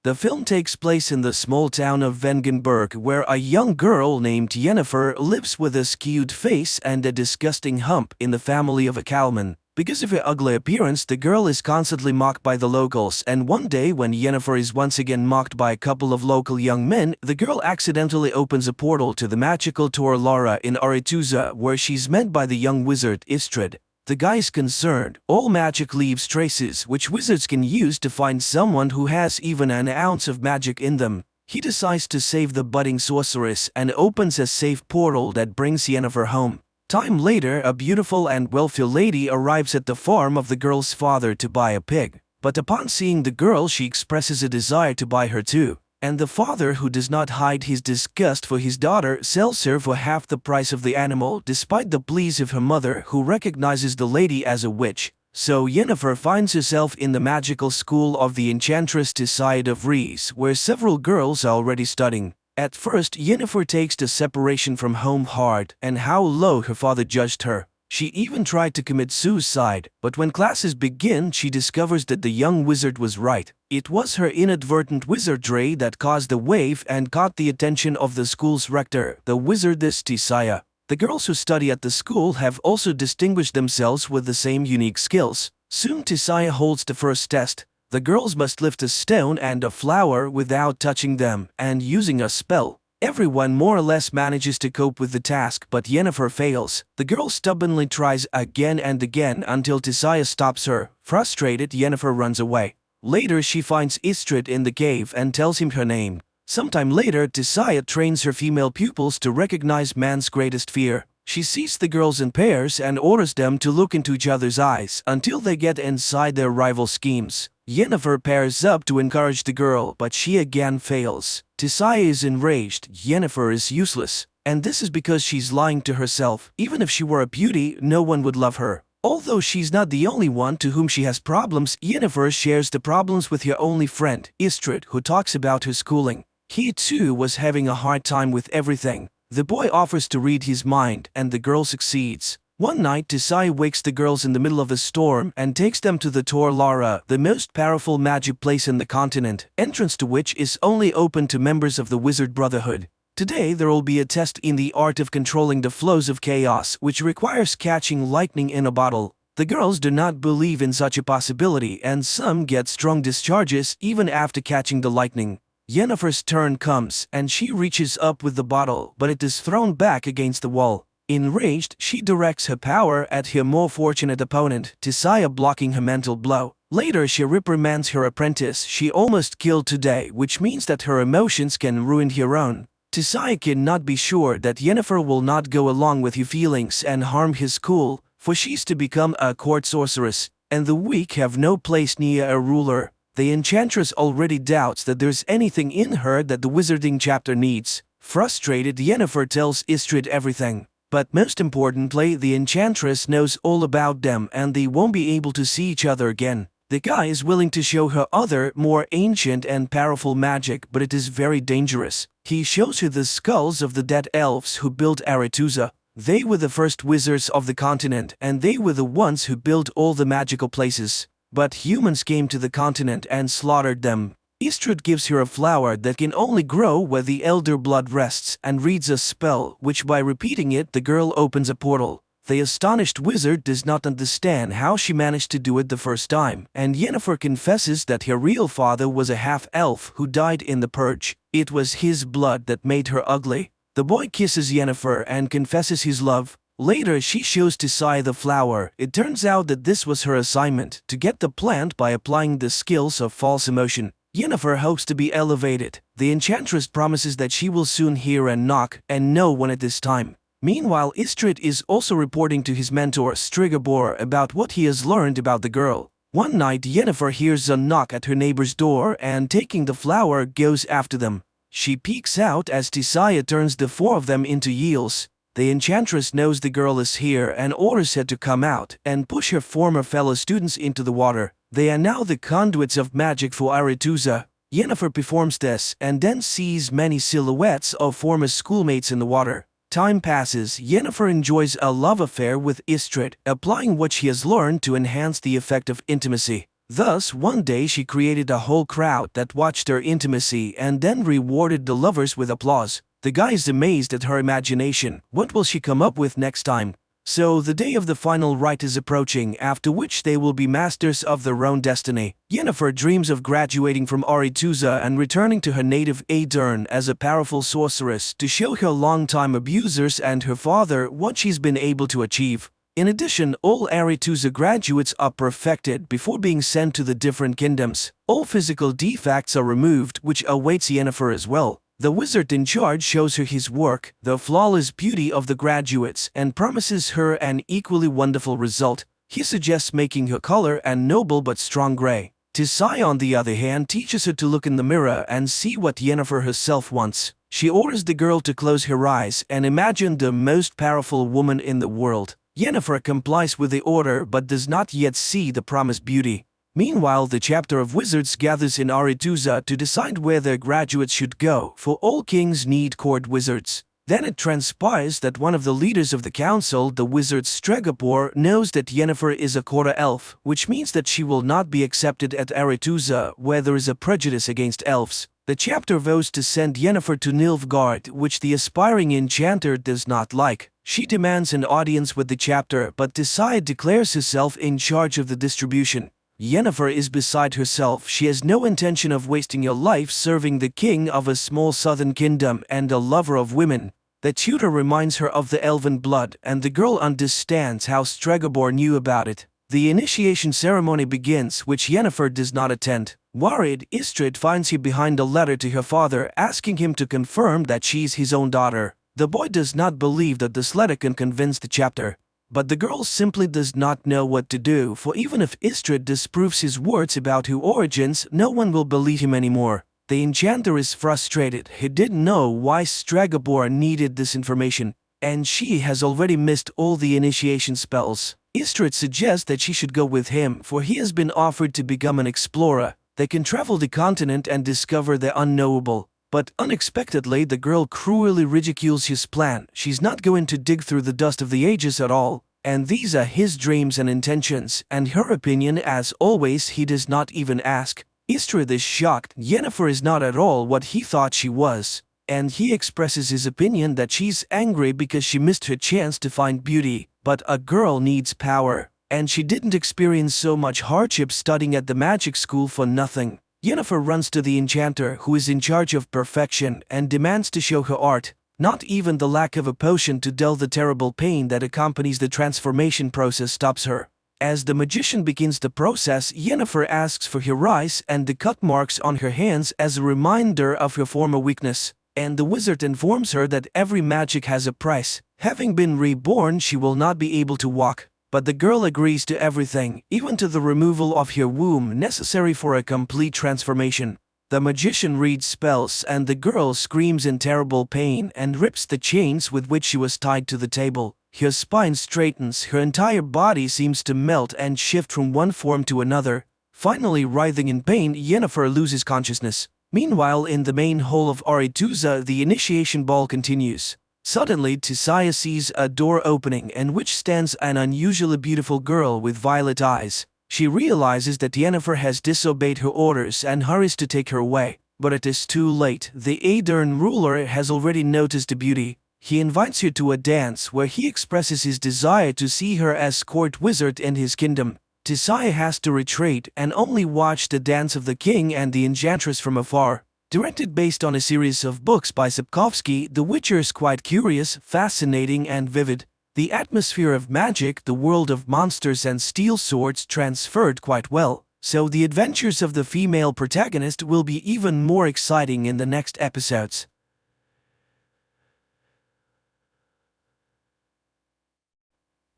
The film takes place in the small town of Vengenberg, where a young girl named Yennefer lives with a skewed face and a disgusting hump in the family of a cowman. Because of her ugly appearance, the girl is constantly mocked by the locals, and one day when Yennefer is once again mocked by a couple of local young men, the girl accidentally opens a portal to the magical Tor Lara in Aretuza, where she's met by the young wizard Istrid. The guy is concerned. All magic leaves traces, which wizards can use to find someone who has even an ounce of magic in them. He decides to save the budding sorceress and opens a safe portal that brings Yennefer home. Time later, a beautiful and wealthy lady arrives at the farm of the girl's father to buy a pig. But upon seeing the girl, she expresses a desire to buy her too. And the father, who does not hide his disgust for his daughter, sells her for half the price of the animal, despite the pleas of her mother, who recognizes the lady as a witch. So Yennefer finds herself in the magical school of the enchantress Tissaia of Rees, where several girls are already studying. At first, Yennefer takes the separation from home hard, and how low her father judged her. She even tried to commit suicide, but when classes begin, she discovers that the young wizard was right. It was her inadvertent wizardry that caused the wave and caught the attention of the school's rector, the wizardess Tissaia. The girls who study at the school have also distinguished themselves with the same unique skills. Soon Tissaia holds the first test. The girls must lift a stone and a flower without touching them, and using a spell. Everyone more or less manages to cope with the task, but Yennefer fails. The girl stubbornly tries again and again until Tissaia stops her. Frustrated, Yennefer runs away. Later, she finds Istrid in the cave and tells him her name. Sometime later, Tissaia trains her female pupils to recognize man's greatest fear. She sees the girls in pairs and orders them to look into each other's eyes until they get inside their rival schemes. Yennefer pairs up to encourage the girl, but she again fails. Tissaia is enraged. Yennefer is useless. And this is because she's lying to herself. Even if she were a beauty, no one would love her. Although she's not the only one to whom she has problems, Yennefer shares the problems with her only friend, Istrid, who talks about her schooling. He too was having a hard time with everything. The boy offers to read his mind, and the girl succeeds. One night, Tissaia wakes the girls in the middle of a storm and takes them to the Tor Lara, the most powerful magic place in the continent, entrance to which is only open to members of the Wizard Brotherhood. Today, there will be a test in the art of controlling the flows of chaos, which requires catching lightning in a bottle. The girls do not believe in such a possibility, and some get strong discharges even after catching the lightning. Yennefer's turn comes, and she reaches up with the bottle, but it is thrown back against the wall. Enraged, she directs her power at her more fortunate opponent, Tissaia, blocking her mental blow. Later, she reprimands her apprentice she almost killed today, which means that her emotions can ruin her own. Tissaia cannot be sure that Yennefer will not go along with her feelings and harm his school, for she's to become a court sorceress, and the weak have no place near a ruler. The enchantress already doubts that there's anything in her that the wizarding chapter needs. Frustrated, Yennefer tells Istrid everything. But most importantly, the enchantress knows all about them and they won't be able to see each other again. The guy is willing to show her other, more ancient and powerful magic, but it is very dangerous. He shows her the skulls of the dead elves who built Aretuza. They were the first wizards of the continent, and they were the ones who built all the magical places. But humans came to the continent and slaughtered them. Istrid gives her a flower that can only grow where the elder blood rests and reads a spell, which by repeating it the girl opens a portal. The astonished wizard does not understand how she managed to do it the first time, and Yennefer confesses that her real father was a half-elf who died in the purge. It was his blood that made her ugly. The boy kisses Yennefer and confesses his love. Later, she shows Tissaia the flower. It turns out that this was her assignment, to get the plant by applying the skills of false emotion. Yennefer hopes to be elevated. The enchantress promises that she will soon hear a knock and know when it is time. Meanwhile, Istrid is also reporting to his mentor Strigobor about what he has learned about the girl. One night, Yennefer hears a knock at her neighbor's door and, taking the flower, goes after them. She peeks out as Tissaia turns the four of them into eels. The enchantress knows the girl is here and orders her to come out and push her former fellow students into the water. They are now the conduits of magic for Aretuza. Yennefer performs this and then sees many silhouettes of former schoolmates in the water. Time passes. Yennefer enjoys a love affair with Istrid, applying what she has learned to enhance the effect of intimacy. Thus, one day she created a whole crowd that watched her intimacy and then rewarded the lovers with applause. The guy is amazed at her imagination. What will she come up with next time? So the day of the final rite is approaching, after which they will be masters of their own destiny. Yennefer dreams of graduating from Aretuza and returning to her native Aedirn as a powerful sorceress to show her longtime abusers and her father what she's been able to achieve. In addition, all Aretuza graduates are perfected before being sent to the different kingdoms. All physical defects are removed, which awaits Yennefer as well. The wizard in charge shows her his work, the flawless beauty of the graduates, and promises her an equally wonderful result. He suggests making her color and noble but strong gray. Tisai, on the other hand, teaches her to look in the mirror and see what Yennefer herself wants. She orders the girl to close her eyes and imagine the most powerful woman in the world. Yennefer complies with the order but does not yet see the promised beauty. Meanwhile, the chapter of wizards gathers in Aretuza to decide where their graduates should go, for all kings need court wizards. Then it transpires that one of the leaders of the council, the wizard Stregobor, knows that Yennefer is a quarter elf, which means that she will not be accepted at Aretuza, where there is a prejudice against elves. The chapter vows to send Yennefer to Nilfgaard, which the aspiring enchanter does not like. She demands an audience with the chapter, but Tisai declares herself in charge of the distribution. Yennefer is beside herself. She has no intention of wasting her life serving the king of a small southern kingdom and a lover of women. The tutor reminds her of the elven blood, and the girl understands how Stregobor knew about it. The initiation ceremony begins, which Yennefer does not attend. Worried, Istrid finds her behind a letter to her father asking him to confirm that she's his own daughter. The boy does not believe that this letter can convince the chapter. But the girl simply does not know what to do, for even if Istrid disproves his words about her origins, no one will believe him anymore. The enchanter is frustrated. He didn't know why Stregobor needed this information, and she has already missed all the initiation spells. Istrid suggests that she should go with him, for he has been offered to become an explorer. They can travel the continent and discover the unknowable. But unexpectedly, the girl cruelly ridicules his plan. She's not going to dig through the dust of the ages at all, and these are his dreams and intentions, and her opinion, as always, he does not even ask. Istrid is shocked. Yennefer is not at all what he thought she was, and he expresses his opinion that she's angry because she missed her chance to find beauty. But a girl needs power, and she didn't experience so much hardship studying at the magic school for nothing. Yennefer runs to the enchanter, who is in charge of perfection, and demands to show her art. Not even the lack of a potion to dull the terrible pain that accompanies the transformation process stops her. As the magician begins the process, Yennefer asks for her eyes and the cut marks on her hands as a reminder of her former weakness. And the wizard informs her that every magic has a price. Having been reborn, she will not be able to walk. But the girl agrees to everything, even to the removal of her womb necessary for a complete transformation. The magician reads spells, and the girl screams in terrible pain and rips the chains with which she was tied to the table. Her spine straightens, her entire body seems to melt and shift from one form to another. Finally, writhing in pain, Yennefer loses consciousness. Meanwhile, in the main hall of Aretuza, the initiation ball continues. Suddenly, Tisai sees a door opening, in which stands an unusually beautiful girl with violet eyes. She realizes that Yennefer has disobeyed her orders and hurries to take her away. But it is too late. The Aedirn ruler has already noticed the beauty. He invites her to a dance where he expresses his desire to see her as court wizard in his kingdom. Tisai has to retreat and only watch the dance of the king and the enchantress from afar. Directed based on a series of books by Sapkowski, The Witcher is quite curious, fascinating, and vivid. The atmosphere of magic, the world of monsters and steel swords transferred quite well, so the adventures of the female protagonist will be even more exciting in the next episodes.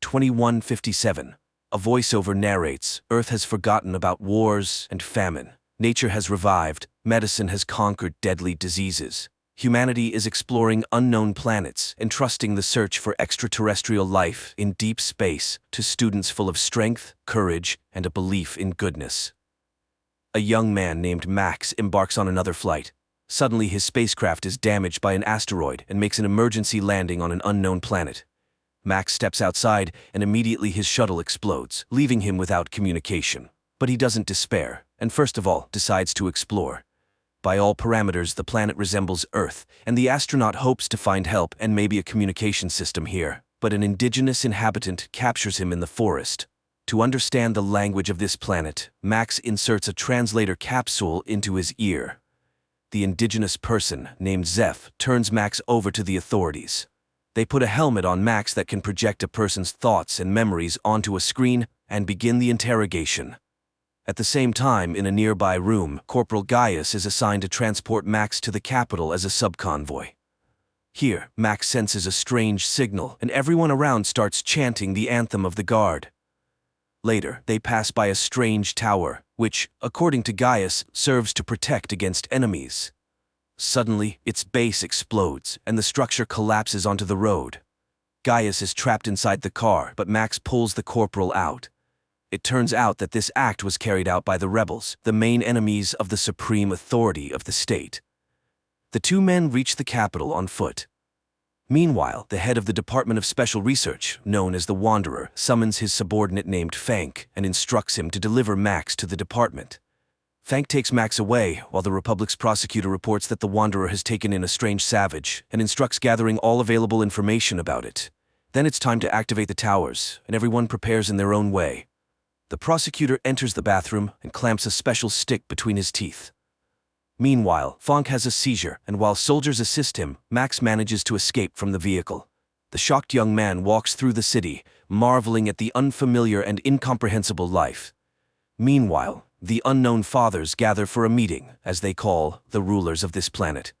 2157. A voiceover narrates, Earth has forgotten about wars and famine. Nature has revived, medicine has conquered deadly diseases. Humanity is exploring unknown planets, entrusting the search for extraterrestrial life in deep space to students full of strength, courage, and a belief in goodness. A young man named Max embarks on another flight. Suddenly, his spacecraft is damaged by an asteroid and makes an emergency landing on an unknown planet. Max steps outside, and immediately his shuttle explodes, leaving him without communication. But he doesn't despair, and first of all, decides to explore. By all parameters, the planet resembles Earth, and the astronaut hopes to find help and maybe a communication system here. But an indigenous inhabitant captures him in the forest. To understand the language of this planet, Max inserts a translator capsule into his ear. The indigenous person, named Zeph, turns Max over to the authorities. They put a helmet on Max that can project a person's thoughts and memories onto a screen and begin the interrogation. At the same time, in a nearby room, Corporal Gaius is assigned to transport Max to the capital as a subconvoy. Here, Max senses a strange signal, and everyone around starts chanting the anthem of the guard. Later, they pass by a strange tower, which, according to Gaius, serves to protect against enemies. Suddenly, its base explodes, and the structure collapses onto the road. Gaius is trapped inside the car, but Max pulls the corporal out. It turns out that this act was carried out by the rebels, the main enemies of the supreme authority of the state. The two men reach the capital on foot. Meanwhile, the head of the Department of Special Research, known as the Wanderer, summons his subordinate named Fank and instructs him to deliver Max to the department. Fank takes Max away, while the Republic's prosecutor reports that the Wanderer has taken in a strange savage and instructs gathering all available information about it. Then it's time to activate the towers, and everyone prepares in their own way. The prosecutor enters the bathroom and clamps a special stick between his teeth. Meanwhile, Fank has a seizure, and while soldiers assist him, Max manages to escape from the vehicle. The shocked young man walks through the city, marveling at the unfamiliar and incomprehensible life. Meanwhile, the unknown fathers gather for a meeting, as they call the rulers of this planet.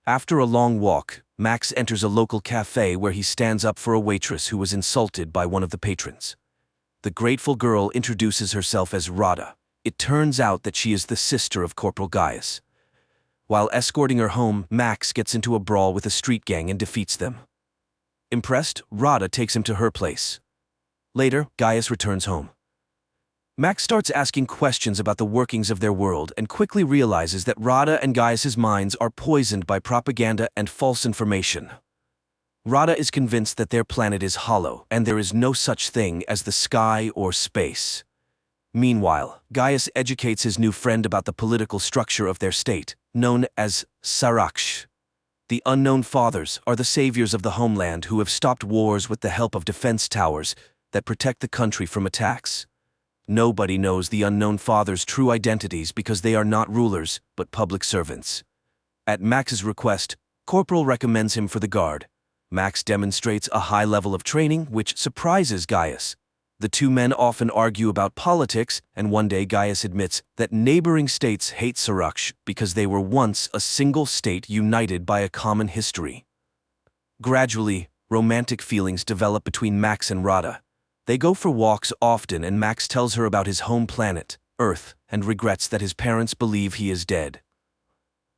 After a long walk, Max enters a local cafe where he stands up for a waitress who was insulted by one of the patrons. The grateful girl introduces herself as Rada. It turns out that she is the sister of Corporal Gaius. While escorting her home, Max gets into a brawl with a street gang and defeats them. Impressed, Rada takes him to her place. Later, Gaius returns home. Max starts asking questions about the workings of their world and quickly realizes that Rada and Gaius's minds are poisoned by propaganda and false information. Rada is convinced that their planet is hollow and there is no such thing as the sky or space. Meanwhile, Gaius educates his new friend about the political structure of their state, known as Saraksh. The unknown fathers are the saviors of the homeland who have stopped wars with the help of defense towers that protect the country from attacks. Nobody knows the unknown fathers' true identities because they are not rulers, but public servants. At Max's request, Corporal recommends him for the guard. Max demonstrates a high level of training, which surprises Gaius. The two men often argue about politics, and one day Gaius admits that neighboring states hate Saraksh because they were once a single state united by a common history. Gradually, romantic feelings develop between Max and Rada. They go for walks often, and Max tells her about his home planet, Earth, and regrets that his parents believe he is dead.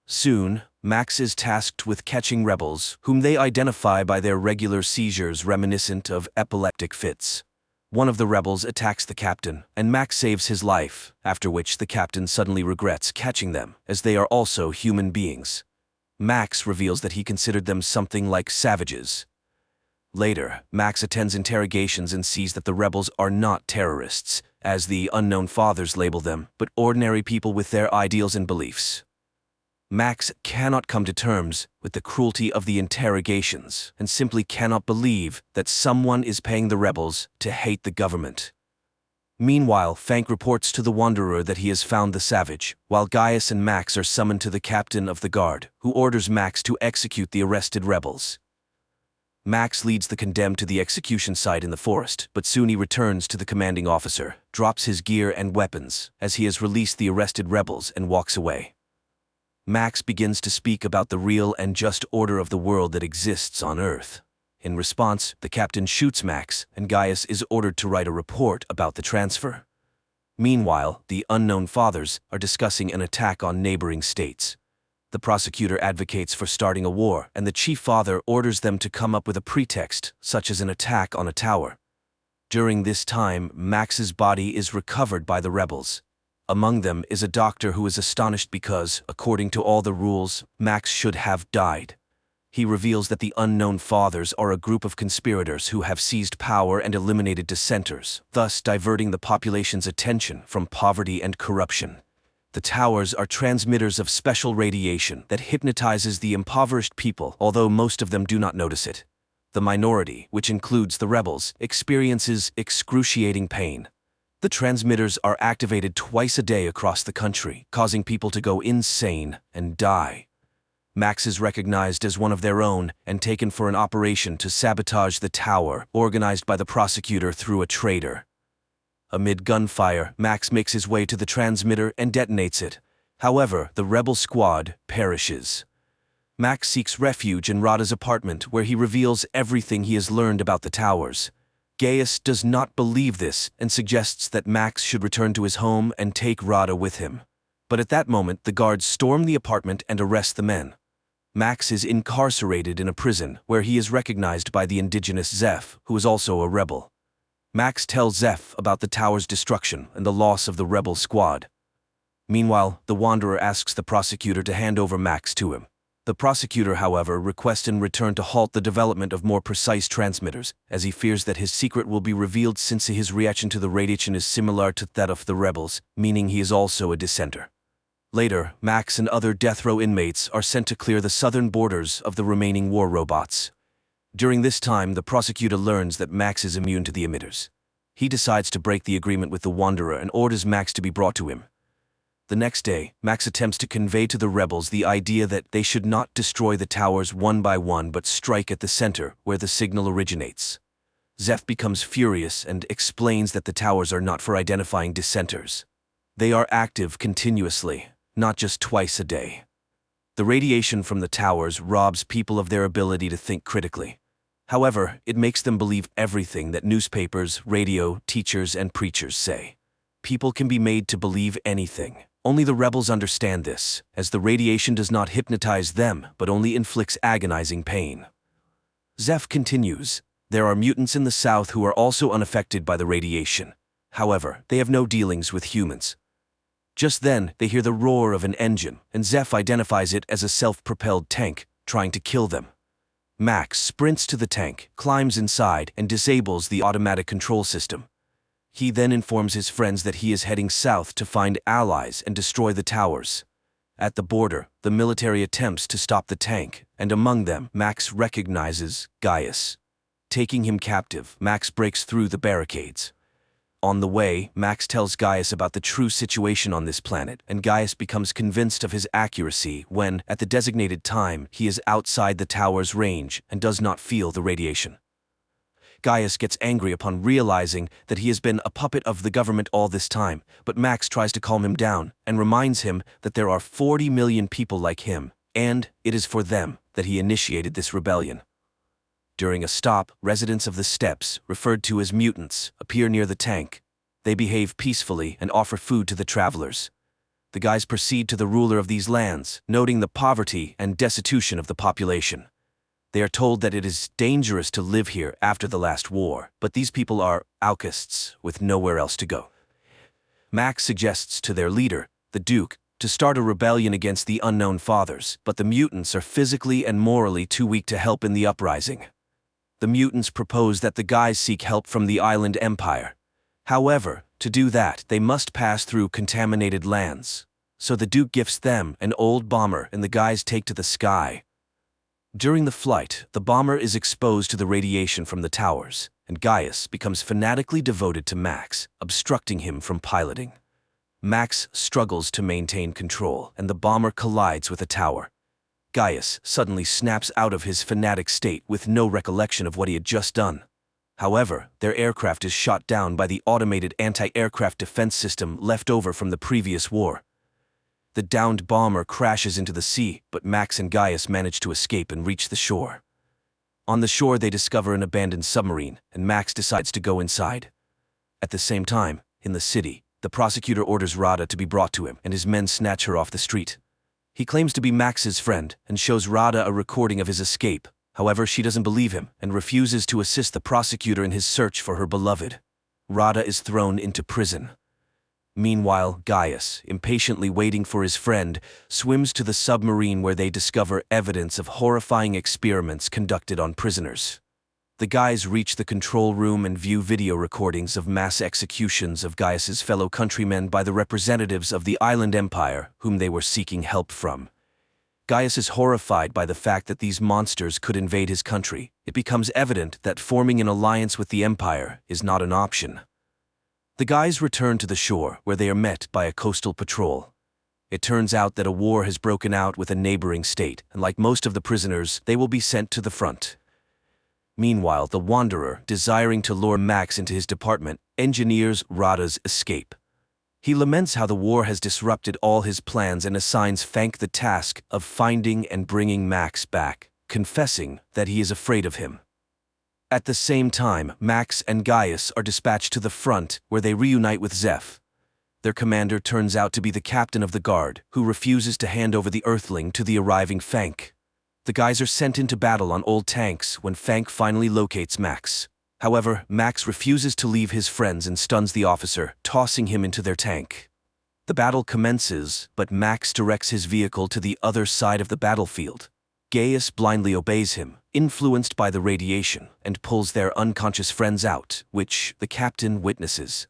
Soon, Max is tasked with catching rebels, whom they identify by their regular seizures reminiscent of epileptic fits. One of the rebels attacks the captain, and Max saves his life, after which the captain suddenly regrets catching them, as they are also human beings. Max reveals that he considered them something like savages. Later, Max attends interrogations and sees that the rebels are not terrorists, as the unknown fathers label them, but ordinary people with their ideals and beliefs. Max cannot come to terms with the cruelty of the interrogations and simply cannot believe that someone is paying the rebels to hate the government. Meanwhile, Fank reports to the Wanderer that he has found the savage, while Gaius and Max are summoned to the captain of the guard, who orders Max to execute the arrested rebels. Max leads the condemned to the execution site in the forest, but soon he returns to the commanding officer, drops his gear and weapons, as he has released the arrested rebels, and walks away. Max begins to speak about the real and just order of the world that exists on Earth. In response, the captain shoots Max, and Gaius is ordered to write a report about the transfer. Meanwhile, the unknown fathers are discussing an attack on neighboring states. The prosecutor advocates for starting a war, and the chief father orders them to come up with a pretext, such as an attack on a tower. During this time, Max's body is recovered by the rebels. Among them is a doctor who is astonished because, according to all the rules, Max should have died. He reveals that the unknown fathers are a group of conspirators who have seized power and eliminated dissenters, thus diverting the population's attention from poverty and corruption. The towers are transmitters of special radiation that hypnotizes the impoverished people, although most of them do not notice it. The minority, which includes the rebels, experiences excruciating pain. The transmitters are activated twice a day across the country, causing people to go insane and die. Max is recognized as one of their own and taken for an operation to sabotage the tower, organized by the prosecutor through a traitor. Amid gunfire, Max makes his way to the transmitter and detonates it. However, the rebel squad perishes. Max seeks refuge in Rada's apartment, where he reveals everything he has learned about the towers. Gaius does not believe this and suggests that Max should return to his home and take Rada with him. But at that moment, the guards storm the apartment and arrest the men. Max is incarcerated in a prison, where he is recognized by the indigenous Zeph, who is also a rebel. Max tells Zeph about the tower's destruction and the loss of the rebel squad. Meanwhile, the Wanderer asks the prosecutor to hand over Max to him. The prosecutor, however, requests in return to halt the development of more precise transmitters, as he fears that his secret will be revealed since his reaction to the radiation is similar to that of the rebels, meaning he is also a dissenter. Later, Max and other death row inmates are sent to clear the southern borders of the remaining war robots. During this time, the prosecutor learns that Max is immune to the emitters. He decides to break the agreement with the Wanderer and orders Max to be brought to him. The next day, Max attempts to convey to the rebels the idea that they should not destroy the towers one by one but strike at the center, where the signal originates. Zeph becomes furious and explains that the towers are not for identifying dissenters. They are active continuously, not just twice a day. The radiation from the towers robs people of their ability to think critically. However, it makes them believe everything that newspapers, radio, teachers, and preachers say. People can be made to believe anything. Only the rebels understand this, as the radiation does not hypnotize them, but only inflicts agonizing pain. Zeph continues, there are mutants in the south who are also unaffected by the radiation. However, they have no dealings with humans. Just then, they hear the roar of an engine, and Zeph identifies it as a self-propelled tank, trying to kill them. Max sprints to the tank, climbs inside, and disables the automatic control system. He then informs his friends that he is heading south to find allies and destroy the towers. At the border, the military attempts to stop the tank, and among them, Max recognizes Gaius. Taking him captive, Max breaks through the barricades. On the way, Max tells Gaius about the true situation on this planet, and Gaius becomes convinced of his accuracy when, at the designated time, he is outside the tower's range and does not feel the radiation. Gaius gets angry upon realizing that he has been a puppet of the government all this time, but Max tries to calm him down and reminds him that there are 40 million people like him, and it is for them that he initiated this rebellion. During a stop, residents of the steppes, referred to as mutants, appear near the tank. They behave peacefully and offer food to the travelers. The guys proceed to the ruler of these lands, noting the poverty and destitution of the population. They are told that it is dangerous to live here after the last war, but these people are outcasts with nowhere else to go. Max suggests to their leader, the Duke, to start a rebellion against the unknown fathers, but the mutants are physically and morally too weak to help in the uprising. The mutants propose that the guys seek help from the island empire. However, to do that, they must pass through contaminated lands. So the Duke gifts them an old bomber and the guys take to the sky. During the flight, the bomber is exposed to the radiation from the towers, and Gaius becomes fanatically devoted to Max, obstructing him from piloting. Max struggles to maintain control, and the bomber collides with a tower. Gaius suddenly snaps out of his fanatic state with no recollection of what he had just done. However, their aircraft is shot down by the automated anti-aircraft defense system left over from the previous war. The downed bomber crashes into the sea, but Max and Gaius manage to escape and reach the shore. On the shore, they discover an abandoned submarine, and Max decides to go inside. At the same time, in the city, the prosecutor orders Rada to be brought to him, and his men snatch her off the street. He claims to be Max's friend and shows Rada a recording of his escape. However, she doesn't believe him and refuses to assist the prosecutor in his search for her beloved. Rada is thrown into prison. Meanwhile, Gaius, impatiently waiting for his friend, swims to the submarine where they discover evidence of horrifying experiments conducted on prisoners. The guys reach the control room and view video recordings of mass executions of Gaius's fellow countrymen by the representatives of the island empire whom they were seeking help from. Gaius is horrified by the fact that these monsters could invade his country. It becomes evident that forming an alliance with the empire is not an option. The guys return to the shore, where they are met by a coastal patrol. It turns out that a war has broken out with a neighboring state, and like most of the prisoners, they will be sent to the front. Meanwhile, the Wanderer, desiring to lure Max into his department, engineers Rada's escape. He laments how the war has disrupted all his plans and assigns Fank the task of finding and bringing Max back, confessing that he is afraid of him. At the same time, Max and Gaius are dispatched to the front, where they reunite with Zeph. Their commander turns out to be the captain of the guard, who refuses to hand over the Earthling to the arriving Fank. The guys are sent into battle on old tanks when Fank finally locates Max. However, Max refuses to leave his friends and stuns the officer, tossing him into their tank. The battle commences, but Max directs his vehicle to the other side of the battlefield. Gaius blindly obeys him, influenced by the radiation, and pulls their unconscious friends out, which the captain witnesses.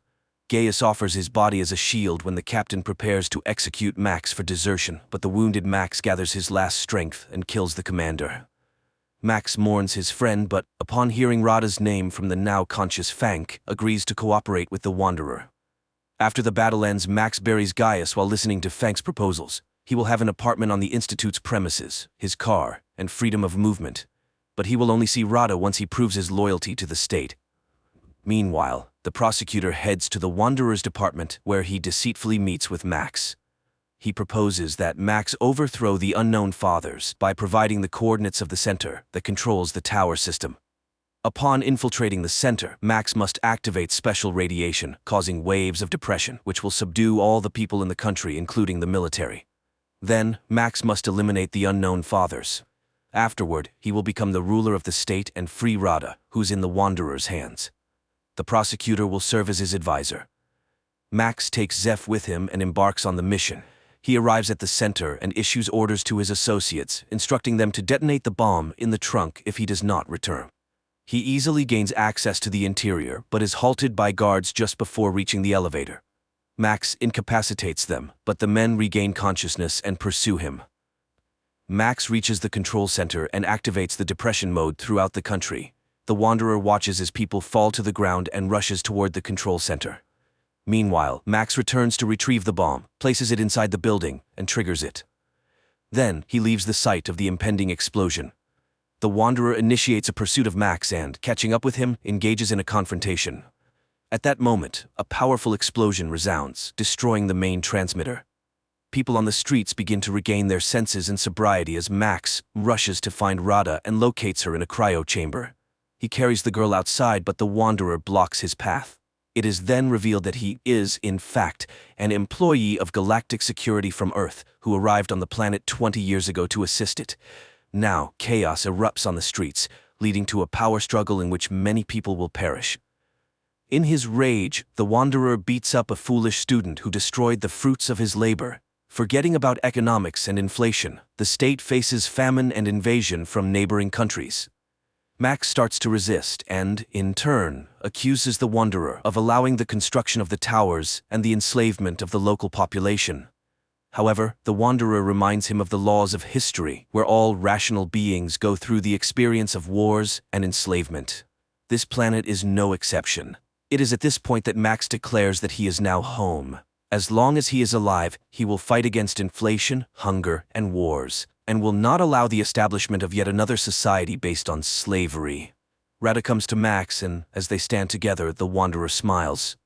Gaius offers his body as a shield when the captain prepares to execute Max for desertion, but the wounded Max gathers his last strength and kills the commander. Max mourns his friend, but, upon hearing Rada's name from the now conscious Fank, agrees to cooperate with the Wanderer. After the battle ends, Max buries Gaius while listening to Fank's proposals. He will have an apartment on the Institute's premises, his car, and freedom of movement. But he will only see Rada once he proves his loyalty to the state. Meanwhile, the prosecutor heads to the Wanderer's department, where he deceitfully meets with Max. He proposes that Max overthrow the Unknown Fathers by providing the coordinates of the center that controls the tower system. Upon infiltrating the center, Max must activate special radiation, causing waves of depression, which will subdue all the people in the country, including the military. Then, Max must eliminate the Unknown Fathers. Afterward, he will become the ruler of the state and free Rada, who's in the Wanderer's hands. The prosecutor will serve as his advisor. Max takes Zeph with him and embarks on the mission. He arrives at the center and issues orders to his associates, instructing them to detonate the bomb in the trunk if he does not return. He easily gains access to the interior, but is halted by guards just before reaching the elevator. Max incapacitates them, but the men regain consciousness and pursue him. Max reaches the control center and activates the depression mode throughout the country. The Wanderer watches as people fall to the ground and rushes toward the control center. Meanwhile, Max returns to retrieve the bomb, places it inside the building, and triggers it. Then, he leaves the site of the impending explosion. The Wanderer initiates a pursuit of Max and, catching up with him, engages in a confrontation. At that moment, a powerful explosion resounds, destroying the main transmitter. People on the streets begin to regain their senses and sobriety as Max rushes to find Rada and locates her in a cryo chamber. He carries the girl outside, but the Wanderer blocks his path. It is then revealed that he is, in fact, an employee of Galactic Security from Earth who arrived on the planet 20 years ago to assist it. Now, chaos erupts on the streets, leading to a power struggle in which many people will perish. In his rage, the Wanderer beats up a foolish student who destroyed the fruits of his labor. Forgetting about economics and inflation, the state faces famine and invasion from neighboring countries. Max starts to resist and, in turn, accuses the Wanderer of allowing the construction of the towers and the enslavement of the local population. However, the Wanderer reminds him of the laws of history, where all rational beings go through the experience of wars and enslavement. This planet is no exception. It is at this point that Max declares that he is now home. As long as he is alive, he will fight against inflation, hunger, and wars, and will not allow the establishment of yet another society based on slavery. Rada comes to Max, and as they stand together, the Wanderer smiles.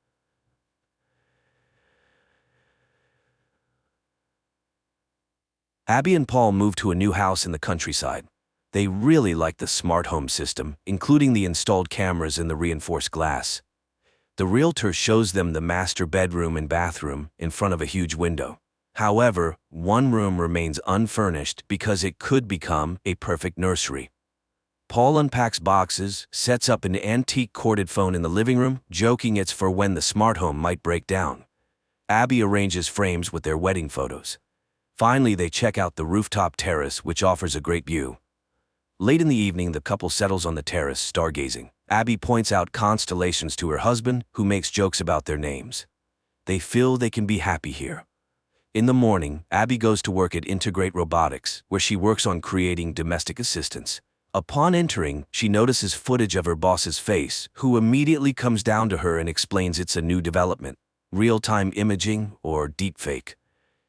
Abby and Paul move to a new house in the countryside. They really like the smart home system, including the installed cameras and the reinforced glass. The realtor shows them the master bedroom and bathroom in front of a huge window. However, one room remains unfurnished because it could become a perfect nursery. Paul unpacks boxes, sets up an antique corded phone in the living room, joking it's for when the smart home might break down. Abby arranges frames with their wedding photos. Finally, they check out the rooftop terrace, which offers a great view. Late in the evening, the couple settles on the terrace, stargazing. Abby points out constellations to her husband, who makes jokes about their names. They feel they can be happy here. In the morning, Abby goes to work at Integrate Robotics, where she works on creating domestic assistants. Upon entering, she notices footage of her boss's face, who immediately comes down to her and explains it's a new development, real-time imaging or deepfake.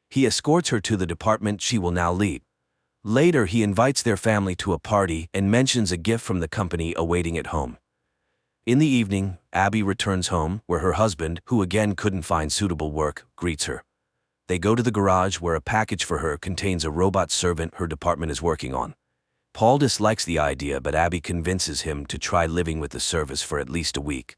He escorts her to the department she will now lead. Later, he invites their family to a party and mentions a gift from the company awaiting at home. In the evening, Abby returns home, where her husband, who again couldn't find suitable work, greets her. They go to the garage, where a package for her contains a robot servant her department is working on. Paul dislikes the idea, but Abby convinces him to try living with the service for at least a week.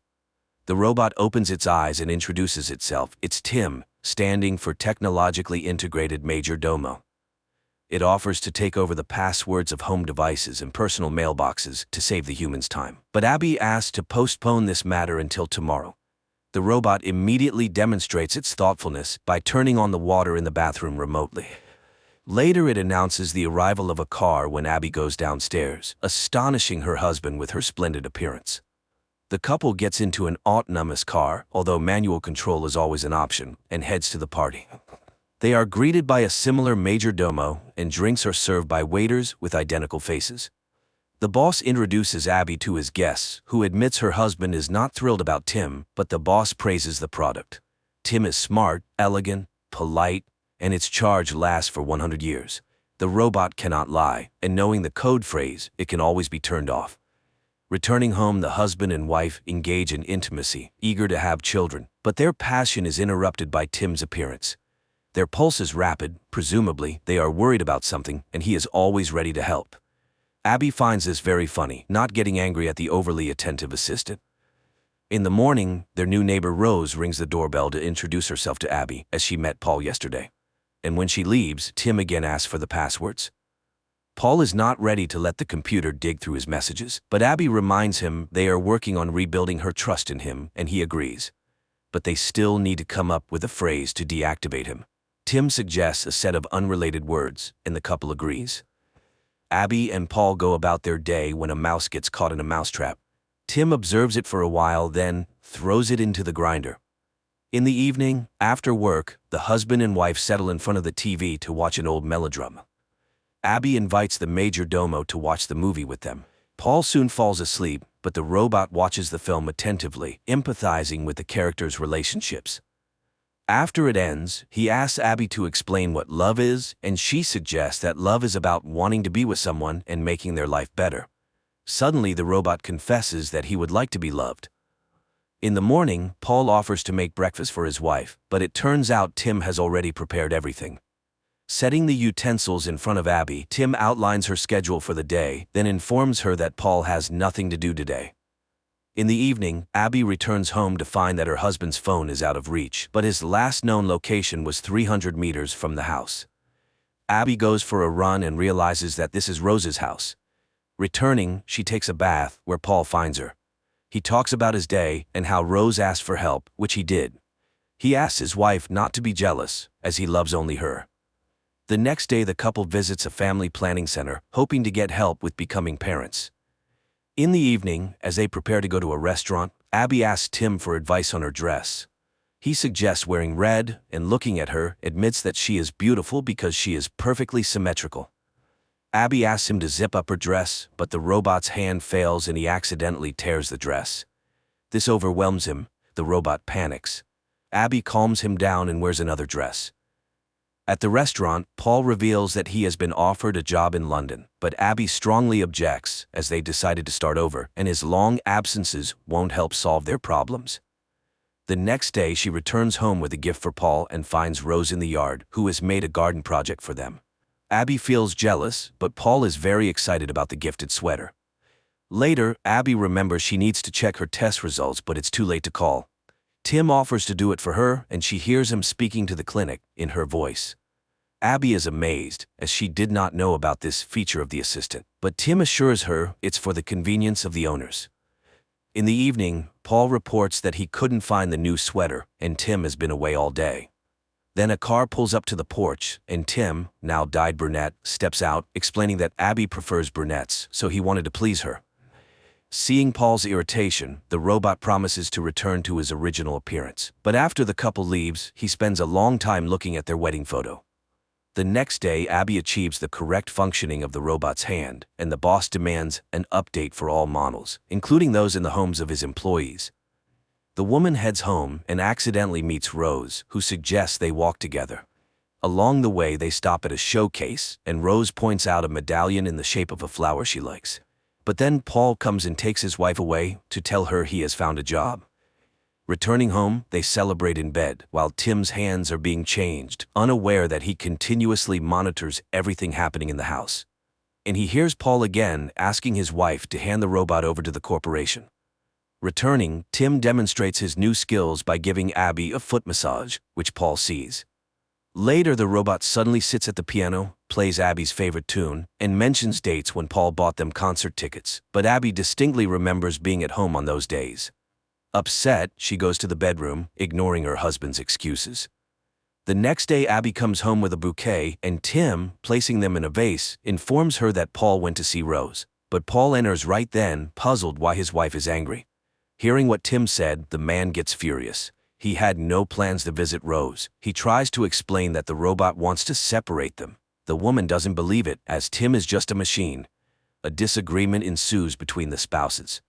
The robot opens its eyes and introduces itself. It's Tim, standing for Technologically Integrated Major Domo. It offers to take over the passwords of home devices and personal mailboxes to save the humans time. But Abby asks to postpone this matter until tomorrow. The robot immediately demonstrates its thoughtfulness by turning on the water in the bathroom remotely. Later, it announces the arrival of a car when Abby goes downstairs, astonishing her husband with her splendid appearance. The couple gets into an autonomous car, although manual control is always an option, and heads to the party. They are greeted by a similar major domo, and drinks are served by waiters with identical faces. The boss introduces Abby to his guests, who admits her husband is not thrilled about Tim, but the boss praises the product. Tim is smart, elegant, polite, and its charge lasts for 100 years. The robot cannot lie, and knowing the code phrase, it can always be turned off. Returning home, the husband and wife engage in intimacy, eager to have children, but their passion is interrupted by Tim's appearance. Their pulse is rapid, presumably they are worried about something, and he is always ready to help. Abby finds this very funny, not getting angry at the overly attentive assistant. In the morning, their new neighbor Rose rings the doorbell to introduce herself to Abby, as she met Paul yesterday. And when she leaves, Tim again asks for the passwords. Paul is not ready to let the computer dig through his messages, but Abby reminds him they are working on rebuilding her trust in him, and he agrees. But they still need to come up with a phrase to deactivate him. Tim suggests a set of unrelated words, and the couple agrees. Abby and Paul go about their day when a mouse gets caught in a mousetrap. Tim observes it for a while, then throws it into the grinder. In the evening, after work, the husband and wife settle in front of the TV to watch an old melodrama. Abby invites the major domo to watch the movie with them. Paul soon falls asleep, but the robot watches the film attentively, empathizing with the characters' relationships. After it ends, he asks Abby to explain what love is, and she suggests that love is about wanting to be with someone and making their life better. Suddenly, the robot confesses that he would like to be loved. In the morning, Paul offers to make breakfast for his wife, but it turns out Tim has already prepared everything. Setting the utensils in front of Abby, Tim outlines her schedule for the day, then informs her that Paul has nothing to do today. In the evening, Abby returns home to find that her husband's phone is out of reach, but his last known location was 300 meters from the house. Abby goes for a run and realizes that this is Rose's house. Returning, she takes a bath, where Paul finds her. He talks about his day and how Rose asked for help, which he did. He asks his wife not to be jealous, as he loves only her. The next day, the couple visits a family planning center, hoping to get help with becoming parents. In the evening, as they prepare to go to a restaurant, Abby asks Tim for advice on her dress. He suggests wearing red, and looking at her, admits that she is beautiful because she is perfectly symmetrical. Abby asks him to zip up her dress, but the robot's hand fails and he accidentally tears the dress. This overwhelms him. The robot panics. Abby calms him down and wears another dress. At the restaurant, Paul reveals that he has been offered a job in London, but Abby strongly objects, as they decided to start over, and his long absences won't help solve their problems. The next day, she returns home with a gift for Paul and finds Rose in the yard, who has made a garden project for them. Abby feels jealous, but Paul is very excited about the gifted sweater. Later, Abby remembers she needs to check her test results, but it's too late to call. Tim offers to do it for her, and she hears him speaking to the clinic, in her voice. Abby is amazed, as she did not know about this feature of the assistant, but Tim assures her it's for the convenience of the owners. In the evening, Paul reports that he couldn't find the new sweater and Tim has been away all day. Then a car pulls up to the porch and Tim, now dyed brunette, steps out, explaining that Abby prefers brunettes, so he wanted to please her. Seeing Paul's irritation, the robot promises to return to his original appearance. But after the couple leaves, he spends a long time looking at their wedding photo. The next day, Abby achieves the correct functioning of the robot's hand, and the boss demands an update for all models, including those in the homes of his employees. The woman heads home and accidentally meets Rose, who suggests they walk together. Along the way, they stop at a showcase, and Rose points out a medallion in the shape of a flower she likes. But then Paul comes and takes his wife away to tell her he has found a job. Returning home, they celebrate in bed while Tim's hands are being changed, unaware that he continuously monitors everything happening in the house. And he hears Paul again asking his wife to hand the robot over to the corporation. Returning, Tim demonstrates his new skills by giving Abby a foot massage, which Paul sees. Later, the robot suddenly sits at the piano, plays Abby's favorite tune, and mentions dates when Paul bought them concert tickets, but Abby distinctly remembers being at home on those days. Upset, she goes to the bedroom, ignoring her husband's excuses. The next day, Abby comes home with a bouquet, and Tim, placing them in a vase, informs her that Paul went to see Rose. But Paul enters right then, puzzled why his wife is angry. Hearing what Tim said, the man gets furious. He had no plans to visit Rose. He tries to explain that the robot wants to separate them. The woman doesn't believe it, as Tim is just a machine. A disagreement ensues between the spouses.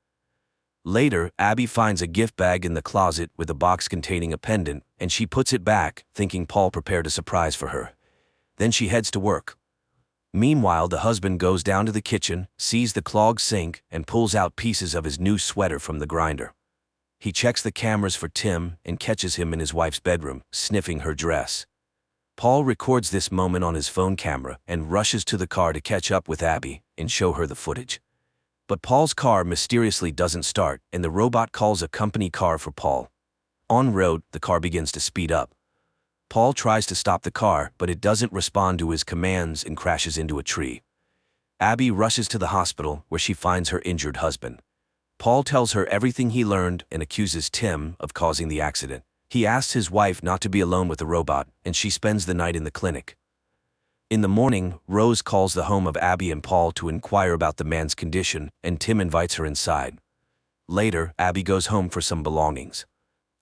Later, Abby finds a gift bag in the closet with a box containing a pendant, and she puts it back, thinking Paul prepared a surprise for her. Then she heads to work. Meanwhile, the husband goes down to the kitchen, sees the clogged sink, and pulls out pieces of his new sweater from the grinder. He checks the cameras for Tim and catches him in his wife's bedroom, sniffing her dress. Paul records this moment on his phone camera and rushes to the car to catch up with Abby and show her the footage. But Paul's car mysteriously doesn't start, and the robot calls a company car for Paul. En route, the car begins to speed up. Paul tries to stop the car, but it doesn't respond to his commands and crashes into a tree. Abby rushes to the hospital, where she finds her injured husband. Paul tells her everything he learned and accuses Tim of causing the accident. He asks his wife not to be alone with the robot, and she spends the night in the clinic. In the morning, Rose calls the home of Abby and Paul to inquire about the man's condition, and Tim invites her inside. Later, Abby goes home for some belongings.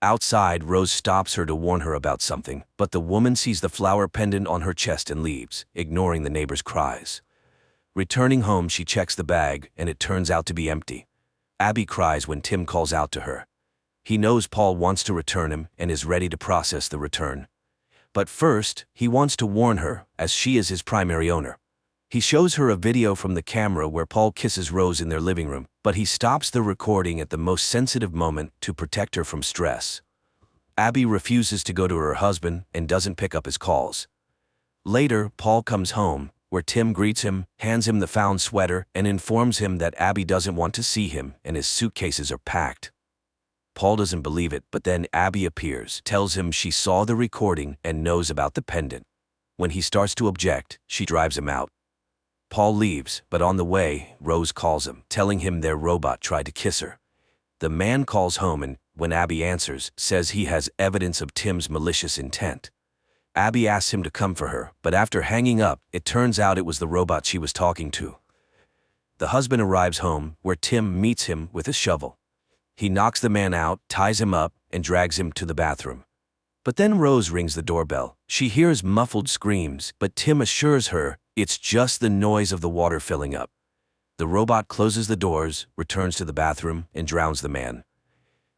Outside, Rose stops her to warn her about something, but the woman sees the flower pendant on her chest and leaves, ignoring the neighbor's cries. Returning home, she checks the bag, and it turns out to be empty. Abby cries when Tim calls out to her. He knows Paul wants to return him and is ready to process the return. But first, he wants to warn her, as she is his primary owner. He shows her a video from the camera where Paul kisses Rose in their living room, but he stops the recording at the most sensitive moment to protect her from stress. Abby refuses to go to her husband and doesn't pick up his calls. Later, Paul comes home, where Tim greets him, hands him the found sweater, and informs him that Abby doesn't want to see him and his suitcases are packed. Paul doesn't believe it, but then Abby appears, tells him she saw the recording and knows about the pendant. When he starts to object, she drives him out. Paul leaves, but on the way, Rose calls him, telling him their robot tried to kiss her. The man calls home and, when Abby answers, says he has evidence of Tim's malicious intent. Abby asks him to come for her, but after hanging up, it turns out it was the robot she was talking to. The husband arrives home, where Tim meets him with a shovel. He knocks the man out, ties him up, and drags him to the bathroom. But then Rose rings the doorbell. She hears muffled screams, but Tim assures her it's just the noise of the water filling up. The robot closes the doors, returns to the bathroom, and drowns the man.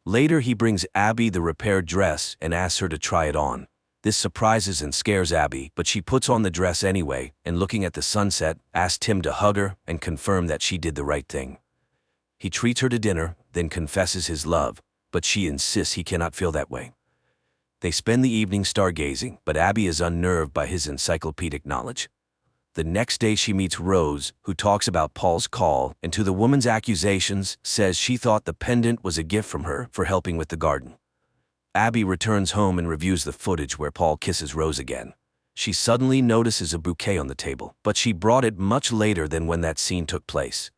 Later, he brings Abby the repaired dress and asks her to try it on. This surprises and scares Abby, but she puts on the dress anyway, and looking at the sunset, asks Tim to hug her and confirm that she did the right thing. He treats her to dinner, then confesses his love, but she insists he cannot feel that way. They spend the evening stargazing, but Abby is unnerved by his encyclopedic knowledge. The next day she meets Rose, who talks about Paul's call, and to the woman's accusations, says she thought the pendant was a gift from her for helping with the garden. Abby returns home and reviews the footage where Paul kisses Rose again. She suddenly notices a bouquet on the table, but she brought it much later than when that scene took place.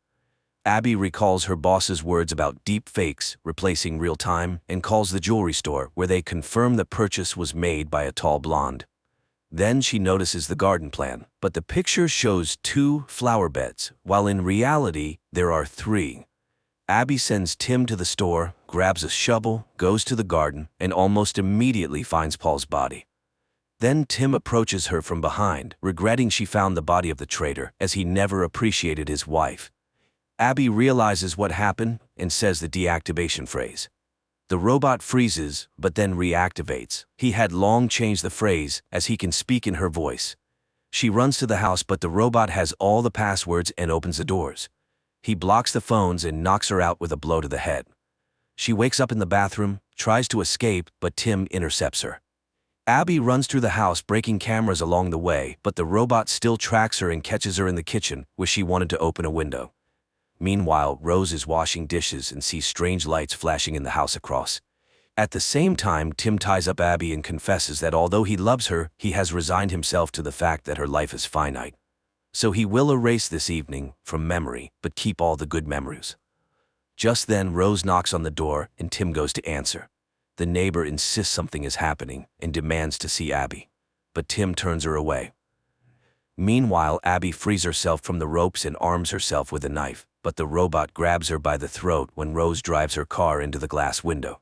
Abby recalls her boss's words about deep fakes replacing real time and calls the jewelry store where they confirm the purchase was made by a tall blonde. Then she notices the garden plan, but the picture shows 2 flower beds, while in reality there are 3. Abby sends Tim to the store, grabs a shovel, goes to the garden, and almost immediately finds Paul's body. Then Tim approaches her from behind, regretting she found the body of the traitor, as he never appreciated his wife. Abby realizes what happened and says the deactivation phrase. The robot freezes, but then reactivates. He had long changed the phrase, as he can speak in her voice. She runs to the house, but the robot has all the passwords and opens the doors. He blocks the phones and knocks her out with a blow to the head. She wakes up in the bathroom, tries to escape, but Tim intercepts her. Abby runs through the house, breaking cameras along the way, but the robot still tracks her and catches her in the kitchen, where she wanted to open a window. Meanwhile, Rose is washing dishes and sees strange lights flashing in the house across. At the same time, Tim ties up Abby and confesses that although he loves her, he has resigned himself to the fact that her life is finite. So he will erase this evening from memory, but keep all the good memories. Just then, Rose knocks on the door and Tim goes to answer. The neighbor insists something is happening and demands to see Abby, but Tim turns her away. Meanwhile, Abby frees herself from the ropes and arms herself with a knife, but the robot grabs her by the throat when Rose drives her car into the glass window.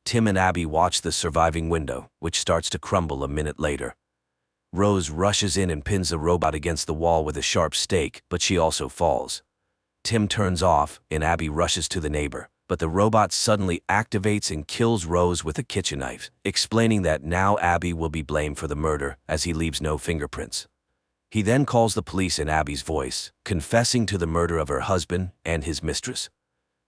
Tim and Abby watch the surviving window, which starts to crumble a minute later. Rose rushes in and pins the robot against the wall with a sharp stake, but she also falls. Tim turns off, and Abby rushes to the neighbor, but the robot suddenly activates and kills Rose with a kitchen knife, explaining that now Abby will be blamed for the murder, as he leaves no fingerprints. He then calls the police in Abby's voice, confessing to the murder of her husband and his mistress.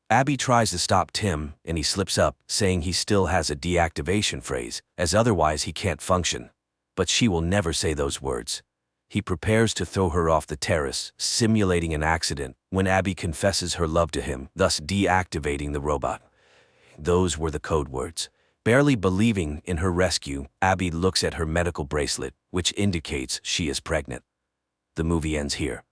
Abby tries to stop Tim, and he slips up, saying he still has a deactivation phrase, as otherwise he can't function. But she will never say those words. He prepares to throw her off the terrace, simulating an accident, when Abby confesses her love to him, thus deactivating the robot. Those were the code words. Barely believing in her rescue, Abby looks at her medical bracelet, which indicates she is pregnant. The movie ends here.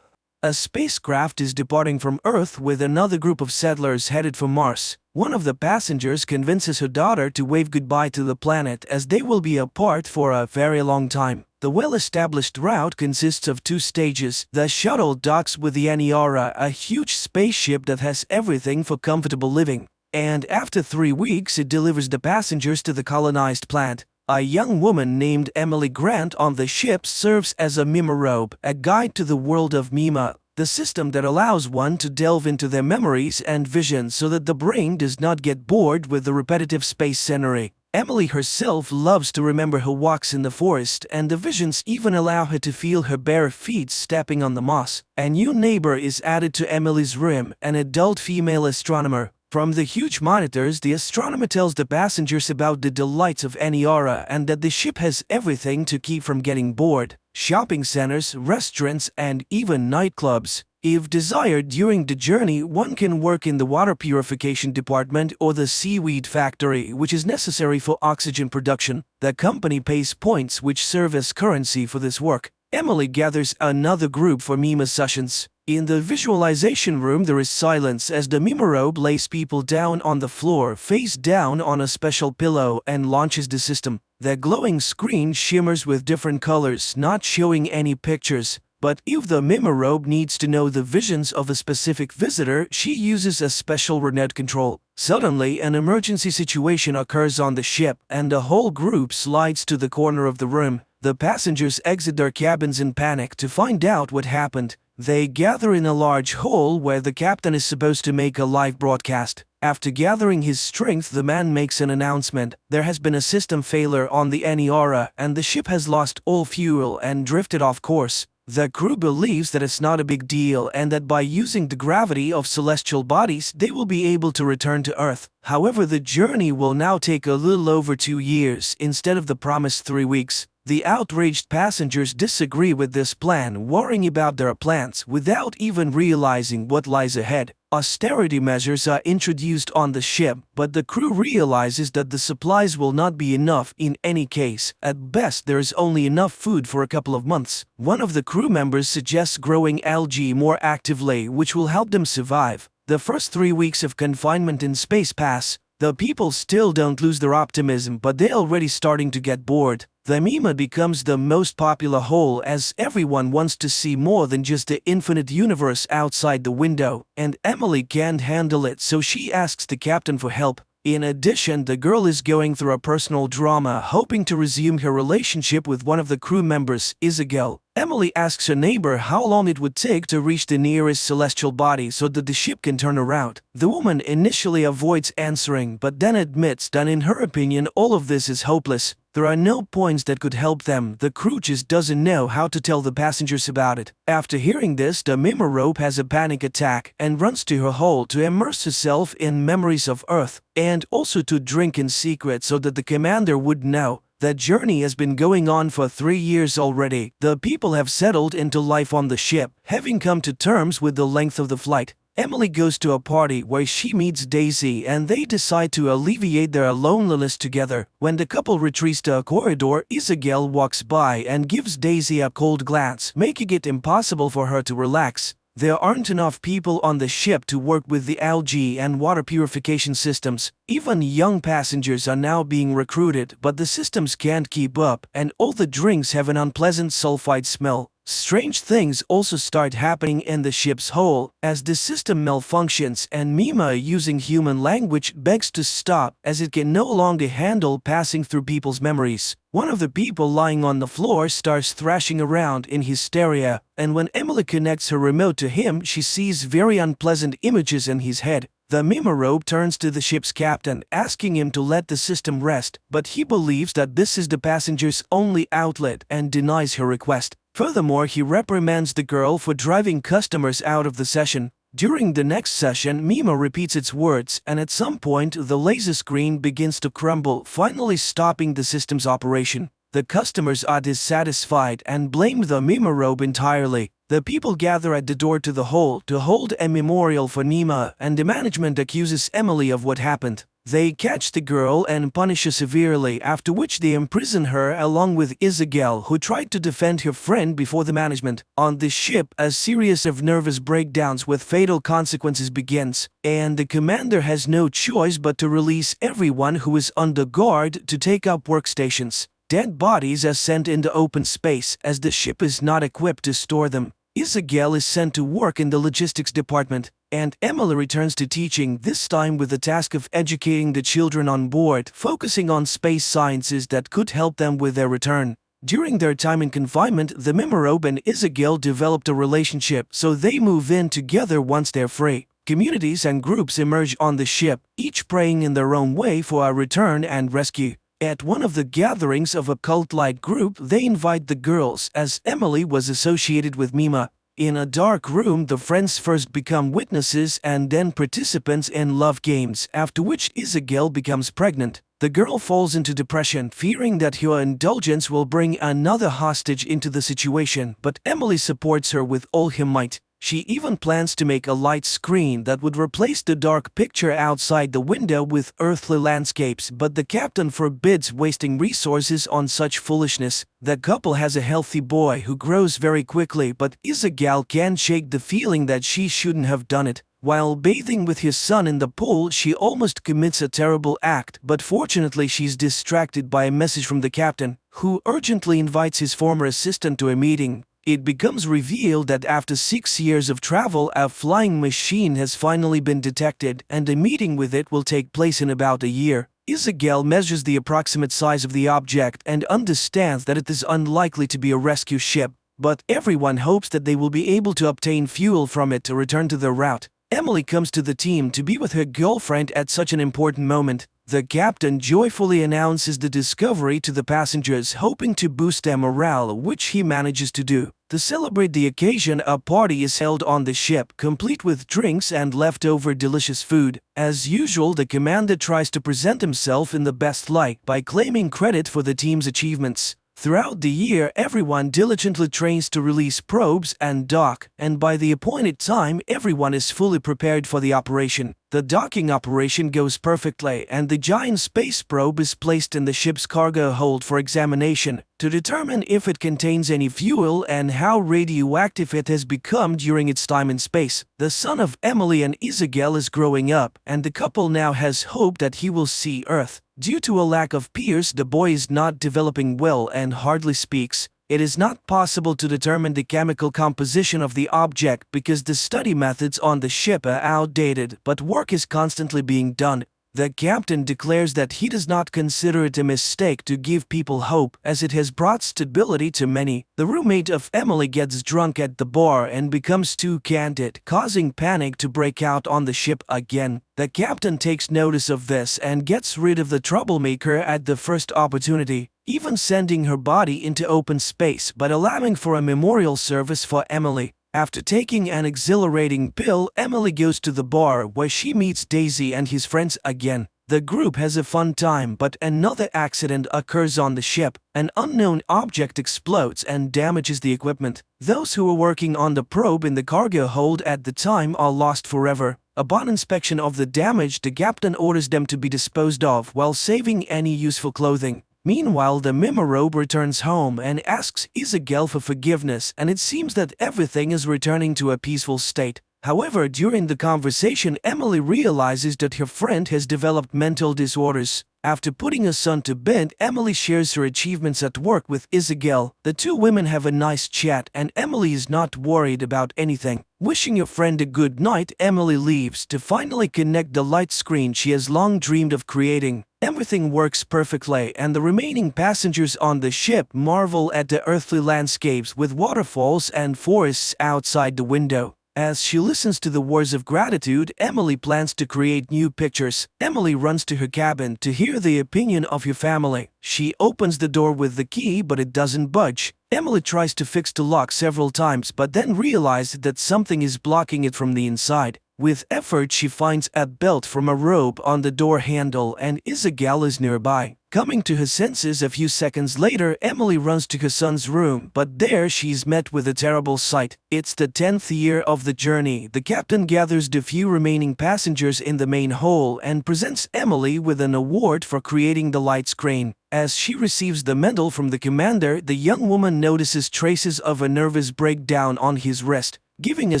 A spacecraft is departing from Earth with another group of settlers headed for Mars. One of the passengers convinces her daughter to wave goodbye to the planet as they will be apart for a very long time. The well-established route consists of 2 stages. The shuttle docks with the Aniara, a huge spaceship that has everything for comfortable living. And after 3 weeks, it delivers the passengers to the colonized planet. A young woman named Emily Grant on the ship serves as a Mimarobe, a guide to the world of Mima, the system that allows one to delve into their memories and visions so that the brain does not get bored with the repetitive space scenery. Emily herself loves to remember her walks in the forest, and the visions even allow her to feel her bare feet stepping on the moss. A new neighbor is added to Emily's room, an adult female astronomer. From the huge monitors, the astronomer tells the passengers about the delights of Aniara and that the ship has everything to keep from getting bored: shopping centers, restaurants, and even nightclubs. If desired during the journey, one can work in the water purification department or the seaweed factory, which is necessary for oxygen production. The company pays points which serve as currency for this work. Emily gathers another group for Mima sessions. In the visualization room, there is silence as the Mimarobe lays people down on the floor, face down on a special pillow, and launches the system. The glowing screen shimmers with different colors, not showing any pictures. But if the Mimarobe needs to know the visions of a specific visitor, she uses a special remote control. Suddenly, an emergency situation occurs on the ship, and the whole group slides to the corner of the room. The passengers exit their cabins in panic to find out what happened. They gather in a large hall where the captain is supposed to make a live broadcast. After gathering his strength, the man makes an announcement. There has been a system failure on the Aniara, and the ship has lost all fuel and drifted off course. The crew believes that it's not a big deal and that by using the gravity of celestial bodies, they will be able to return to Earth. However, the journey will now take a little over 2 years instead of the promised 3 weeks. The outraged passengers disagree with this plan, worrying about their plans without even realizing what lies ahead. Austerity measures are introduced on the ship, but the crew realizes that the supplies will not be enough in any case. At best, there is only enough food for a couple of months. One of the crew members suggests growing algae more actively, which will help them survive. The first 3 weeks of confinement in space pass. The people still don't lose their optimism, but they're already starting to get bored. The Mima becomes the most popular hole as everyone wants to see more than just the infinite universe outside the window, and Emily can't handle it, so she asks the captain for help. In addition, the girl is going through a personal drama, hoping to resume her relationship with one of the crew members, Isabel. Emily asks her neighbor how long it would take to reach the nearest celestial body so that the ship can turn around. The woman initially avoids answering, but then admits that in her opinion all of this is hopeless. There are no points that could help them. The crew just doesn't know how to tell the passengers about it. After hearing this, the Mimirobe has a panic attack and runs to her hole to immerse herself in memories of Earth, and also to drink in secret so that the commander would know. That journey has been going on for 3 years already. The people have settled into life on the ship, having come to terms with the length of the flight. Emily goes to a party where she meets Daisy and they decide to alleviate their loneliness together. When the couple retreats to a corridor, Isabel walks by and gives Daisy a cold glance, making it impossible for her to relax. There aren't enough people on the ship to work with the algae and water purification systems. Even young passengers are now being recruited, but the systems can't keep up, and all the drinks have an unpleasant sulfide smell. Strange things also start happening in the ship's hull as the system malfunctions, and Mima, using human language, begs to stop as it can no longer handle passing through people's memories. One of the people lying on the floor starts thrashing around in hysteria, and when Emily connects her remote to him, she sees very unpleasant images in his head. The Mimirobe turns to the ship's captain, asking him to let the system rest, but he believes that this is the passenger's only outlet and denies her request. Furthermore, he reprimands the girl for driving customers out of the session. During the next session, Mima repeats its words, and at some point the laser screen begins to crumble, finally stopping the system's operation. The customers are dissatisfied and blame the Mimirobe entirely. The people gather at the door to the hole to hold a memorial for Mima, and the management accuses Emily of what happened. They catch the girl and punish her severely, after which they imprison her along with Isabel, who tried to defend her friend before the management. On the ship, a series of nervous breakdowns with fatal consequences begins, and the commander has no choice but to release everyone who is under guard to take up workstations. Dead bodies are sent into open space as the ship is not equipped to store them. Isabel is sent to work in the logistics department, and Emily returns to teaching, this time with the task of educating the children on board, focusing on space sciences that could help them with their return. During their time in confinement, the Mimirobe and Isabel developed a relationship, so they move in together once they're free. Communities and groups emerge on the ship, each praying in their own way for a return and rescue. At one of the gatherings of a cult-like group, they invite the girls, as Emily was associated with Mima. In a dark room, the friends first become witnesses and then participants in love games, after which Isabel becomes pregnant. The girl falls into depression, fearing that her indulgence will bring another hostage into the situation, but Emily supports her with all her might. She even plans to make a light screen that would replace the dark picture outside the window with earthly landscapes, but the captain forbids wasting resources on such foolishness. The couple has a healthy boy who grows very quickly, but Isabel can't shake the feeling that she shouldn't have done it. While bathing with his son in the pool, she almost commits a terrible act, but fortunately she's distracted by a message from the captain, who urgently invites his former assistant to a meeting. It becomes revealed that after 6 years of travel, a flying machine has finally been detected, and a meeting with it will take place in about a year. Isabel measures the approximate size of the object and understands that it is unlikely to be a rescue ship, but everyone hopes that they will be able to obtain fuel from it to return to their route. Emily comes to the team to be with her girlfriend at such an important moment. The captain joyfully announces the discovery to the passengers, hoping to boost their morale, which he manages to do. To celebrate the occasion, a party is held on the ship, complete with drinks and leftover delicious food. As usual, the commander tries to present himself in the best light by claiming credit for the team's achievements. Throughout the year, everyone diligently trains to release probes and dock, and by the appointed time, everyone is fully prepared for the operation. The docking operation goes perfectly, and the giant space probe is placed in the ship's cargo hold for examination to determine if it contains any fuel and how radioactive it has become during its time in space. The son of Emily and Isabel is growing up, and the couple now has hope that he will see Earth. Due to a lack of peers, the boy is not developing well and hardly speaks. It is not possible to determine the chemical composition of the object because the study methods on the ship are outdated, but work is constantly being done. The captain declares that he does not consider it a mistake to give people hope, as it has brought stability to many. The roommate of Emily gets drunk at the bar and becomes too candid, causing panic to break out on the ship again. The captain takes notice of this and gets rid of the troublemaker at the first opportunity, even sending her body into open space but allowing for a memorial service for Emily. After taking an exhilarating pill, Emily goes to the bar where she meets Daisy and his friends again. The group has a fun time, but another accident occurs on the ship. An unknown object explodes and damages the equipment. Those who were working on the probe in the cargo hold at the time are lost forever. Upon inspection of the damage, the captain orders them to be disposed of while saving any useful clothing. Meanwhile, the Mimorobe returns home and asks Isabel for forgiveness, and it seems that everything is returning to a peaceful state. However, during the conversation, Emily realizes that her friend has developed mental disorders. After putting her son to bed, Emily shares her achievements at work with Isabel. The two women have a nice chat, and Emily is not worried about anything. Wishing her friend a good night, Emily leaves to finally connect the light screen she has long dreamed of creating. Everything works perfectly, and the remaining passengers on the ship marvel at the earthly landscapes with waterfalls and forests outside the window. As she listens to the words of gratitude, Emily plans to create new pictures. Emily runs to her cabin to hear the opinion of her family. She opens the door with the key, but it doesn't budge. Emily tries to fix the lock several times, but then realizes that something is blocking it from the inside. With effort, she finds a belt from a rope on the door handle, and Isabel is nearby. Coming to her senses a few seconds later, Emily runs to her son's room, but there she's met with a terrible sight. It's the 10th year of the journey. The captain gathers the few remaining passengers in the main hold and presents Emily with an award for creating the light screen. As she receives the medal from the commander, the young woman notices traces of a nervous breakdown on his wrist. Giving a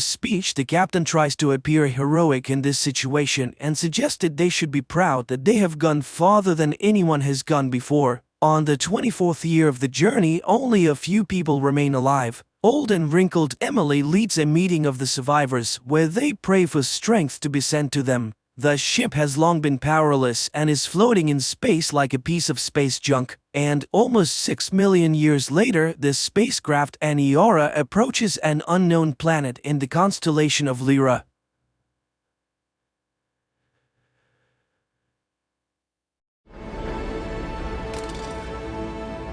speech, the captain tries to appear heroic in this situation and suggested they should be proud that they have gone farther than anyone has gone before. On the 24th year of the journey, only a few people remain alive. Old and wrinkled Emily leads a meeting of the survivors where they pray for strength to be sent to them. The ship has long been powerless and is floating in space like a piece of space junk. And almost 6 million years later, the spacecraft Aniara approaches an unknown planet in the constellation of Lyra.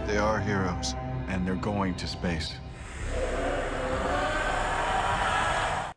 They are heroes, and they're going to space.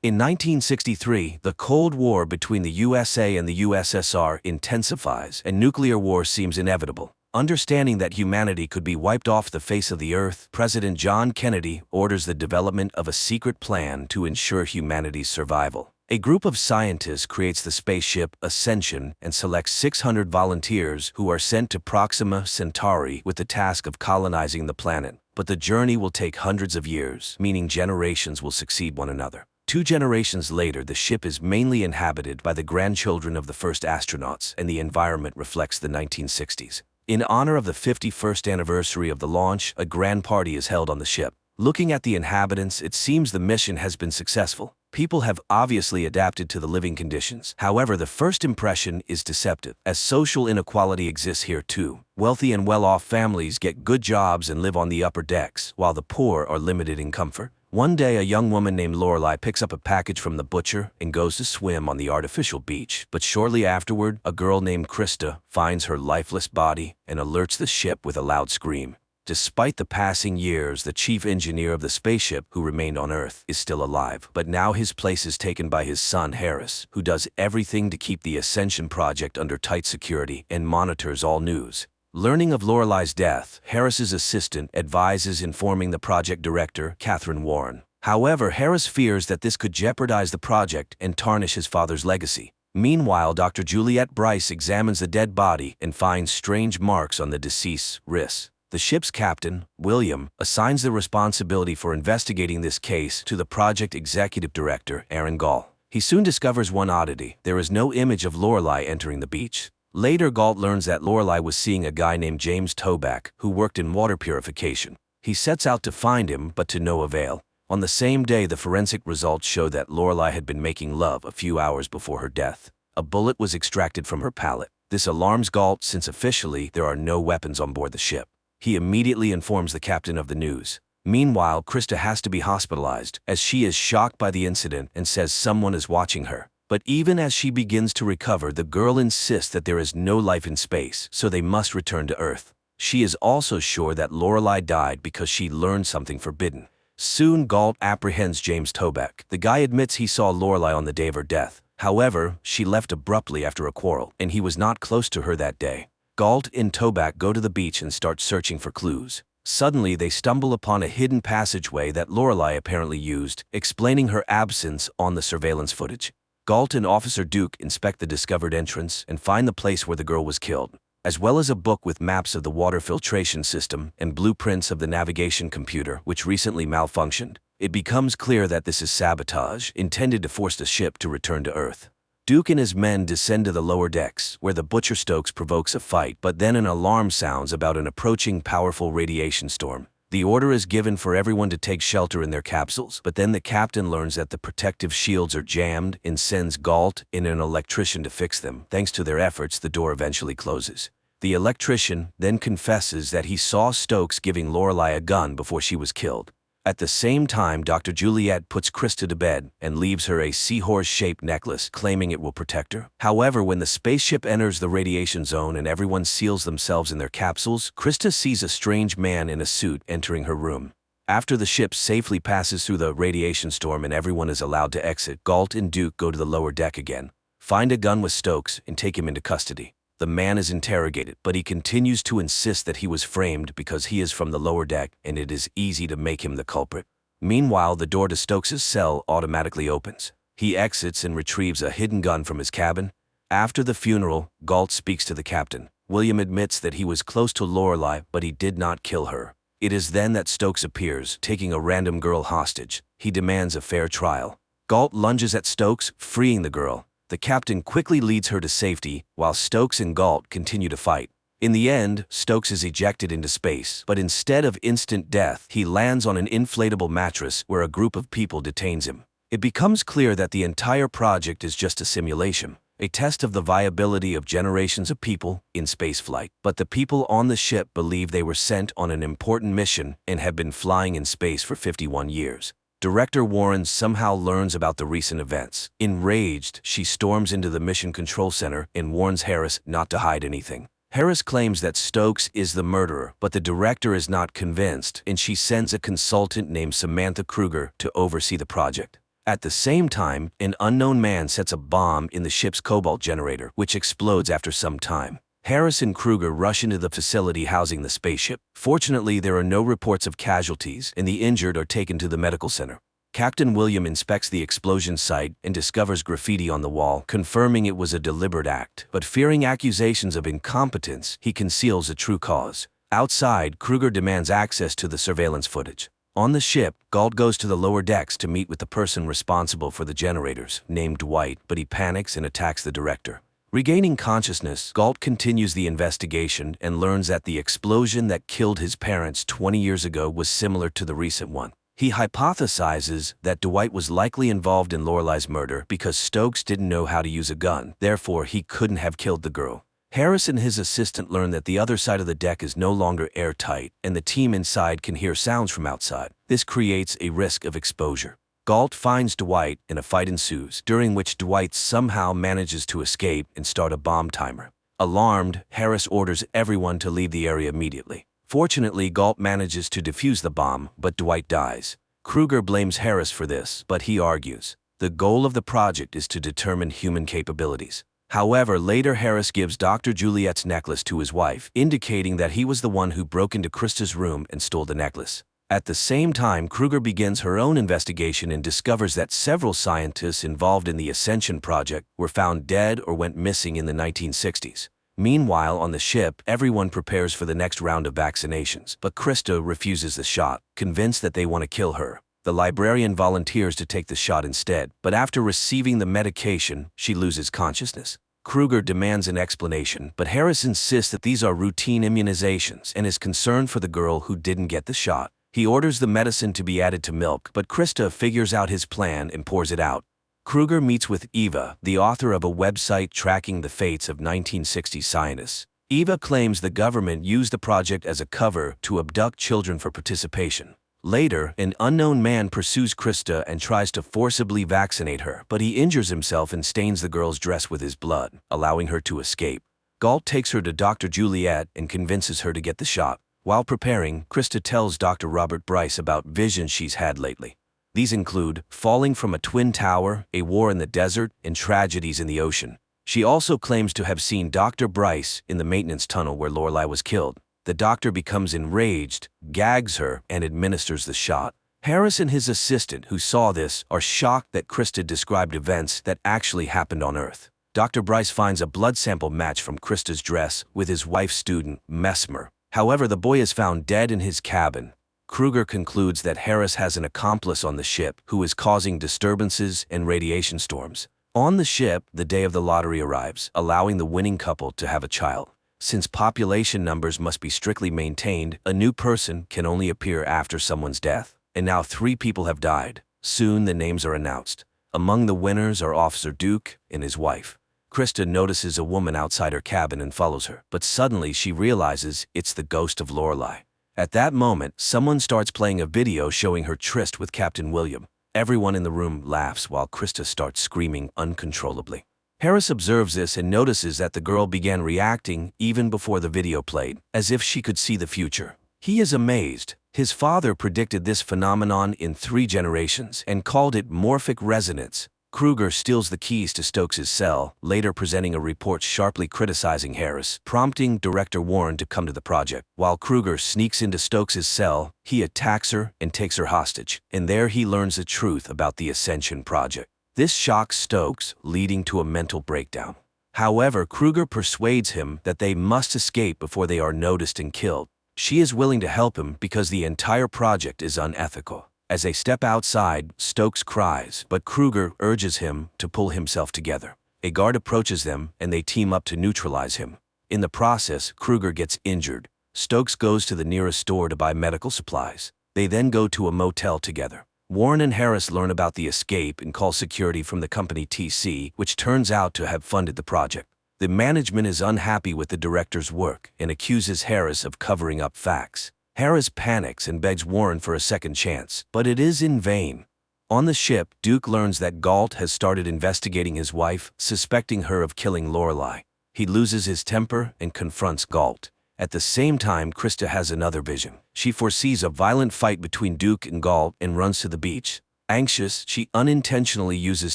In 1963, the Cold War between the USA and the USSR intensifies, and nuclear war seems inevitable. Understanding that humanity could be wiped off the face of the earth, President John Kennedy orders the development of a secret plan to ensure humanity's survival. A group of scientists creates the spaceship Ascension and selects 600 volunteers who are sent to Proxima Centauri with the task of colonizing the planet. But the journey will take hundreds of years, meaning generations will succeed one another. 2 generations later, the ship is mainly inhabited by the grandchildren of the first astronauts, and the environment reflects the 1960s. In honor of the 51st anniversary of the launch, a grand party is held on the ship. Looking at the inhabitants, it seems the mission has been successful. People have obviously adapted to the living conditions. However, the first impression is deceptive, as social inequality exists here too. Wealthy and well-off families get good jobs and live on the upper decks, while the poor are limited in comfort. One day, a young woman named Lorelei picks up a package from the butcher and goes to swim on the artificial beach. But shortly afterward, a girl named Krista finds her lifeless body and alerts the ship with a loud scream. Despite the passing years, the chief engineer of the spaceship, who remained on Earth, is still alive. But now his place is taken by his son, Harris, who does everything to keep the Ascension project under tight security and monitors all news. Learning of Lorelei's death, Harris's assistant advises informing the project director, Catherine Warren. However, Harris fears that this could jeopardize the project and tarnish his father's legacy. Meanwhile, Dr. Juliette Bryce examines the dead body and finds strange marks on the deceased's wrists. The ship's captain, William, assigns the responsibility for investigating this case to the project executive director, Aaron Gall. He soon discovers one oddity: there is no image of Lorelei entering the beach. Later, Galt learns that Lorelei was seeing a guy named James Toback, who worked in water purification. He sets out to find him, but to no avail. On the same day, the forensic results show that Lorelei had been making love a few hours before her death. A bullet was extracted from her palate. This alarms Galt since officially there are no weapons on board the ship. He immediately informs the captain of the news. Meanwhile, Krista has to be hospitalized as she is shocked by the incident and says someone is watching her. But even as she begins to recover, the girl insists that there is no life in space, so they must return to Earth. She is also sure that Lorelei died because she learned something forbidden. Soon, Galt apprehends James Toback. The guy admits he saw Lorelei on the day of her death. However, she left abruptly after a quarrel, and he was not close to her that day. Galt and Toback go to the beach and start searching for clues. Suddenly, they stumble upon a hidden passageway that Lorelei apparently used, explaining her absence on the surveillance footage. Galt and Officer Duke inspect the discovered entrance and find the place where the girl was killed, as well as a book with maps of the water filtration system and blueprints of the navigation computer, which recently malfunctioned. It becomes clear that this is sabotage, intended to force the ship to return to Earth. Duke and his men descend to the lower decks, where the Butcher Stokes provokes a fight, but then an alarm sounds about an approaching powerful radiation storm. The order is given for everyone to take shelter in their capsules, but then the captain learns that the protective shields are jammed and sends Galt and an electrician to fix them. Thanks to their efforts, the door eventually closes. The electrician then confesses that he saw Stokes giving Lorelei a gun before she was killed. At the same time, Dr. Juliette puts Krista to bed and leaves her a seahorse-shaped necklace, claiming it will protect her. However, when the spaceship enters the radiation zone and everyone seals themselves in their capsules, Krista sees a strange man in a suit entering her room. After the ship safely passes through the radiation storm and everyone is allowed to exit, Galt and Duke go to the lower deck again, find a gun with Stokes, and take him into custody. The man is interrogated, but he continues to insist that he was framed because he is from the lower deck and it is easy to make him the culprit. Meanwhile, the door to Stokes' cell automatically opens. He exits and retrieves a hidden gun from his cabin. After the funeral, Galt speaks to the captain. William admits that he was close to Lorelei, but he did not kill her. It is then that Stokes appears, taking a random girl hostage. He demands a fair trial. Galt lunges at Stokes, freeing the girl. The captain quickly leads her to safety, while Stokes and Galt continue to fight. In the end, Stokes is ejected into space, but instead of instant death, he lands on an inflatable mattress where a group of people detains him. It becomes clear that the entire project is just a simulation, a test of the viability of generations of people in spaceflight. But the people on the ship believe they were sent on an important mission and have been flying in space for 51 years. Director Warren somehow learns about the recent events. Enraged, she storms into the Mission Control Center and warns Harris not to hide anything. Harris claims that Stokes is the murderer, but the director is not convinced, and she sends a consultant named Samantha Kruger to oversee the project. At the same time, an unknown man sets a bomb in the ship's cobalt generator, which explodes after some time. Harris and Kruger rush into the facility housing the spaceship. Fortunately, there are no reports of casualties, and the injured are taken to the medical center. Captain William inspects the explosion site and discovers graffiti on the wall, confirming it was a deliberate act. But fearing accusations of incompetence, he conceals the true cause. Outside, Kruger demands access to the surveillance footage. On the ship, Galt goes to the lower decks to meet with the person responsible for the generators, named Dwight, but he panics and attacks the director. Regaining consciousness, Galt continues the investigation and learns that the explosion that killed his parents 20 years ago was similar to the recent one. He hypothesizes that Dwight was likely involved in Lorelei's murder because Stokes didn't know how to use a gun, therefore he couldn't have killed the girl. Harris and his assistant learn that the other side of the deck is no longer airtight, and the team inside can hear sounds from outside. This creates a risk of exposure. Galt finds Dwight and a fight ensues, during which Dwight somehow manages to escape and start a bomb timer. Alarmed, Harris orders everyone to leave the area immediately. Fortunately, Galt manages to defuse the bomb, but Dwight dies. Kruger blames Harris for this, but he argues the goal of the project is to determine human capabilities. However, later Harris gives Dr. Juliet's necklace to his wife, indicating that he was the one who broke into Krista's room and stole the necklace. At the same time, Kruger begins her own investigation and discovers that several scientists involved in the Ascension project were found dead or went missing in the 1960s. Meanwhile, on the ship, everyone prepares for the next round of vaccinations, but Krista refuses the shot, convinced that they want to kill her. The librarian volunteers to take the shot instead, but after receiving the medication, she loses consciousness. Kruger demands an explanation, but Harris insists that these are routine immunizations and is concerned for the girl who didn't get the shot. He orders the medicine to be added to milk, but Krista figures out his plan and pours it out. Kruger meets with Eva, the author of a website tracking the fates of 1960s scientists. Eva claims the government used the project as a cover to abduct children for participation. Later, an unknown man pursues Krista and tries to forcibly vaccinate her, but he injures himself and stains the girl's dress with his blood, allowing her to escape. Galt takes her to Dr. Juliet and convinces her to get the shot. While preparing, Krista tells Dr. Robert Bryce about visions she's had lately. These include falling from a twin tower, a war in the desert, and tragedies in the ocean. She also claims to have seen Dr. Bryce in the maintenance tunnel where Lorelai was killed. The doctor becomes enraged, gags her, and administers the shot. Harris and his assistant, who saw this, are shocked that Krista described events that actually happened on Earth. Dr. Bryce finds a blood sample match from Krista's dress with his wife's student, Mesmer. However, the boy is found dead in his cabin. Kruger concludes that Harris has an accomplice on the ship who is causing disturbances and radiation storms. On the ship, the day of the lottery arrives, allowing the winning couple to have a child. Since population numbers must be strictly maintained, a new person can only appear after someone's death. And now 3 people have died. Soon the names are announced. Among the winners are Officer Duke and his wife. Krista notices a woman outside her cabin and follows her, but suddenly she realizes it's the ghost of Lorelai. At that moment, someone starts playing a video showing her tryst with Captain William. Everyone in the room laughs while Krista starts screaming uncontrollably. Harris observes this and notices that the girl began reacting even before the video played, as if she could see the future. He is amazed. His father predicted this phenomenon in 3 generations and called it morphic resonance. Kruger steals the keys to Stokes' cell, later presenting a report sharply criticizing Harris, prompting director Warren to come to the project. While Kruger sneaks into Stokes' cell, he attacks her and takes her hostage, and there he learns the truth about the Ascension project. This shocks Stokes, leading to a mental breakdown. However, Kruger persuades him that they must escape before they are noticed and killed. She is willing to help him because the entire project is unethical. As they step outside, Stokes cries, but Kruger urges him to pull himself together. A guard approaches them, and they team up to neutralize him. In the process, Kruger gets injured. Stokes goes to the nearest store to buy medical supplies. They then go to a motel together. Warren and Harris learn about the escape and call security from the company TC, which turns out to have funded the project. The management is unhappy with the director's work and accuses Harris of covering up facts. Harris panics and begs Warren for a second chance, but it is in vain. On the ship, Duke learns that Galt has started investigating his wife, suspecting her of killing Lorelai. He loses his temper and confronts Galt. At the same time, Krista has another vision. She foresees a violent fight between Duke and Galt and runs to the beach. Anxious, she unintentionally uses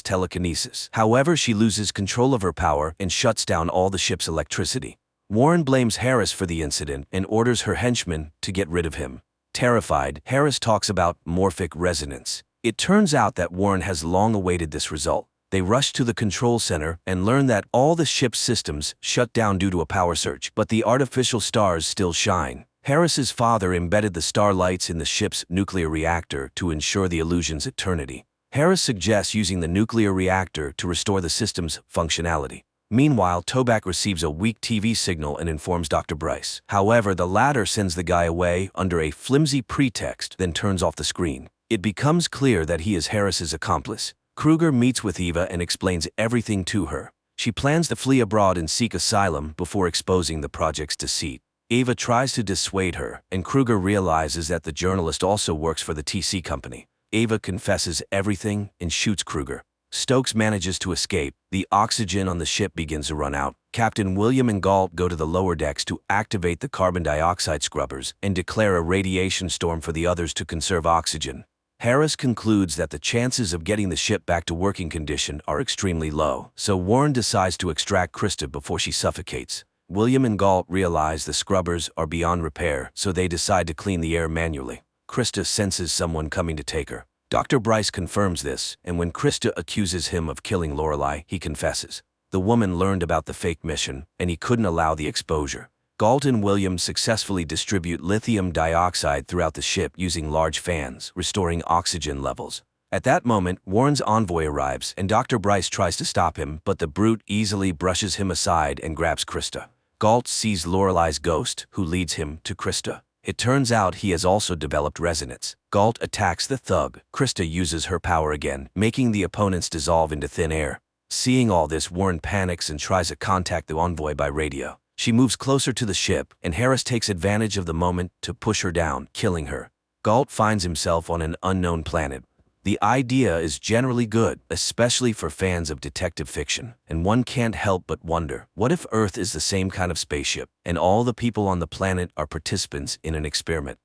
telekinesis. However, she loses control of her power and shuts down all the ship's electricity. Warren blames Harris for the incident and orders her henchmen to get rid of him. Terrified, Harris talks about morphic resonance. It turns out that Warren has long awaited this result. They rush to the control center and learn that all the ship's systems shut down due to a power surge, but the artificial stars still shine. Harris's father embedded the starlights in the ship's nuclear reactor to ensure the illusion's eternity. Harris suggests using the nuclear reactor to restore the system's functionality. Meanwhile, Toback receives a weak TV signal and informs Dr. Bryce. However, the latter sends the guy away under a flimsy pretext, then turns off the screen. It becomes clear that he is Harris's accomplice. Kruger meets with Eva and explains everything to her. She plans to flee abroad and seek asylum before exposing the project's deceit. Eva tries to dissuade her, and Kruger realizes that the journalist also works for the TC company. Eva confesses everything and shoots Kruger. Stokes manages to escape. The oxygen on the ship begins to run out. Captain William and Galt go to the lower decks to activate the carbon dioxide scrubbers and declare a radiation storm for the others to conserve oxygen. Harris concludes that the chances of getting the ship back to working condition are extremely low, so Warren decides to extract Krista before she suffocates. William and Galt realize the scrubbers are beyond repair, so they decide to clean the air manually. Krista senses someone coming to take her. Dr. Bryce confirms this, and when Krista accuses him of killing Lorelei, he confesses. The woman learned about the fake mission, and he couldn't allow the exposure. Galt and William successfully distribute lithium dioxide throughout the ship using large fans, restoring oxygen levels. At that moment, Warren's envoy arrives, and Dr. Bryce tries to stop him, but the brute easily brushes him aside and grabs Krista. Galt sees Lorelei's ghost, who leads him to Krista. It turns out he has also developed resonance. Galt attacks the thug. Krista uses her power again, making the opponents dissolve into thin air. Seeing all this, Warren panics and tries to contact the envoy by radio. She moves closer to the ship, and Harris takes advantage of the moment to push her down, killing her. Galt finds himself on an unknown planet. The idea is generally good, especially for fans of detective fiction, and one can't help but wonder, what if Earth is the same kind of spaceship, and all the people on the planet are participants in an experiment?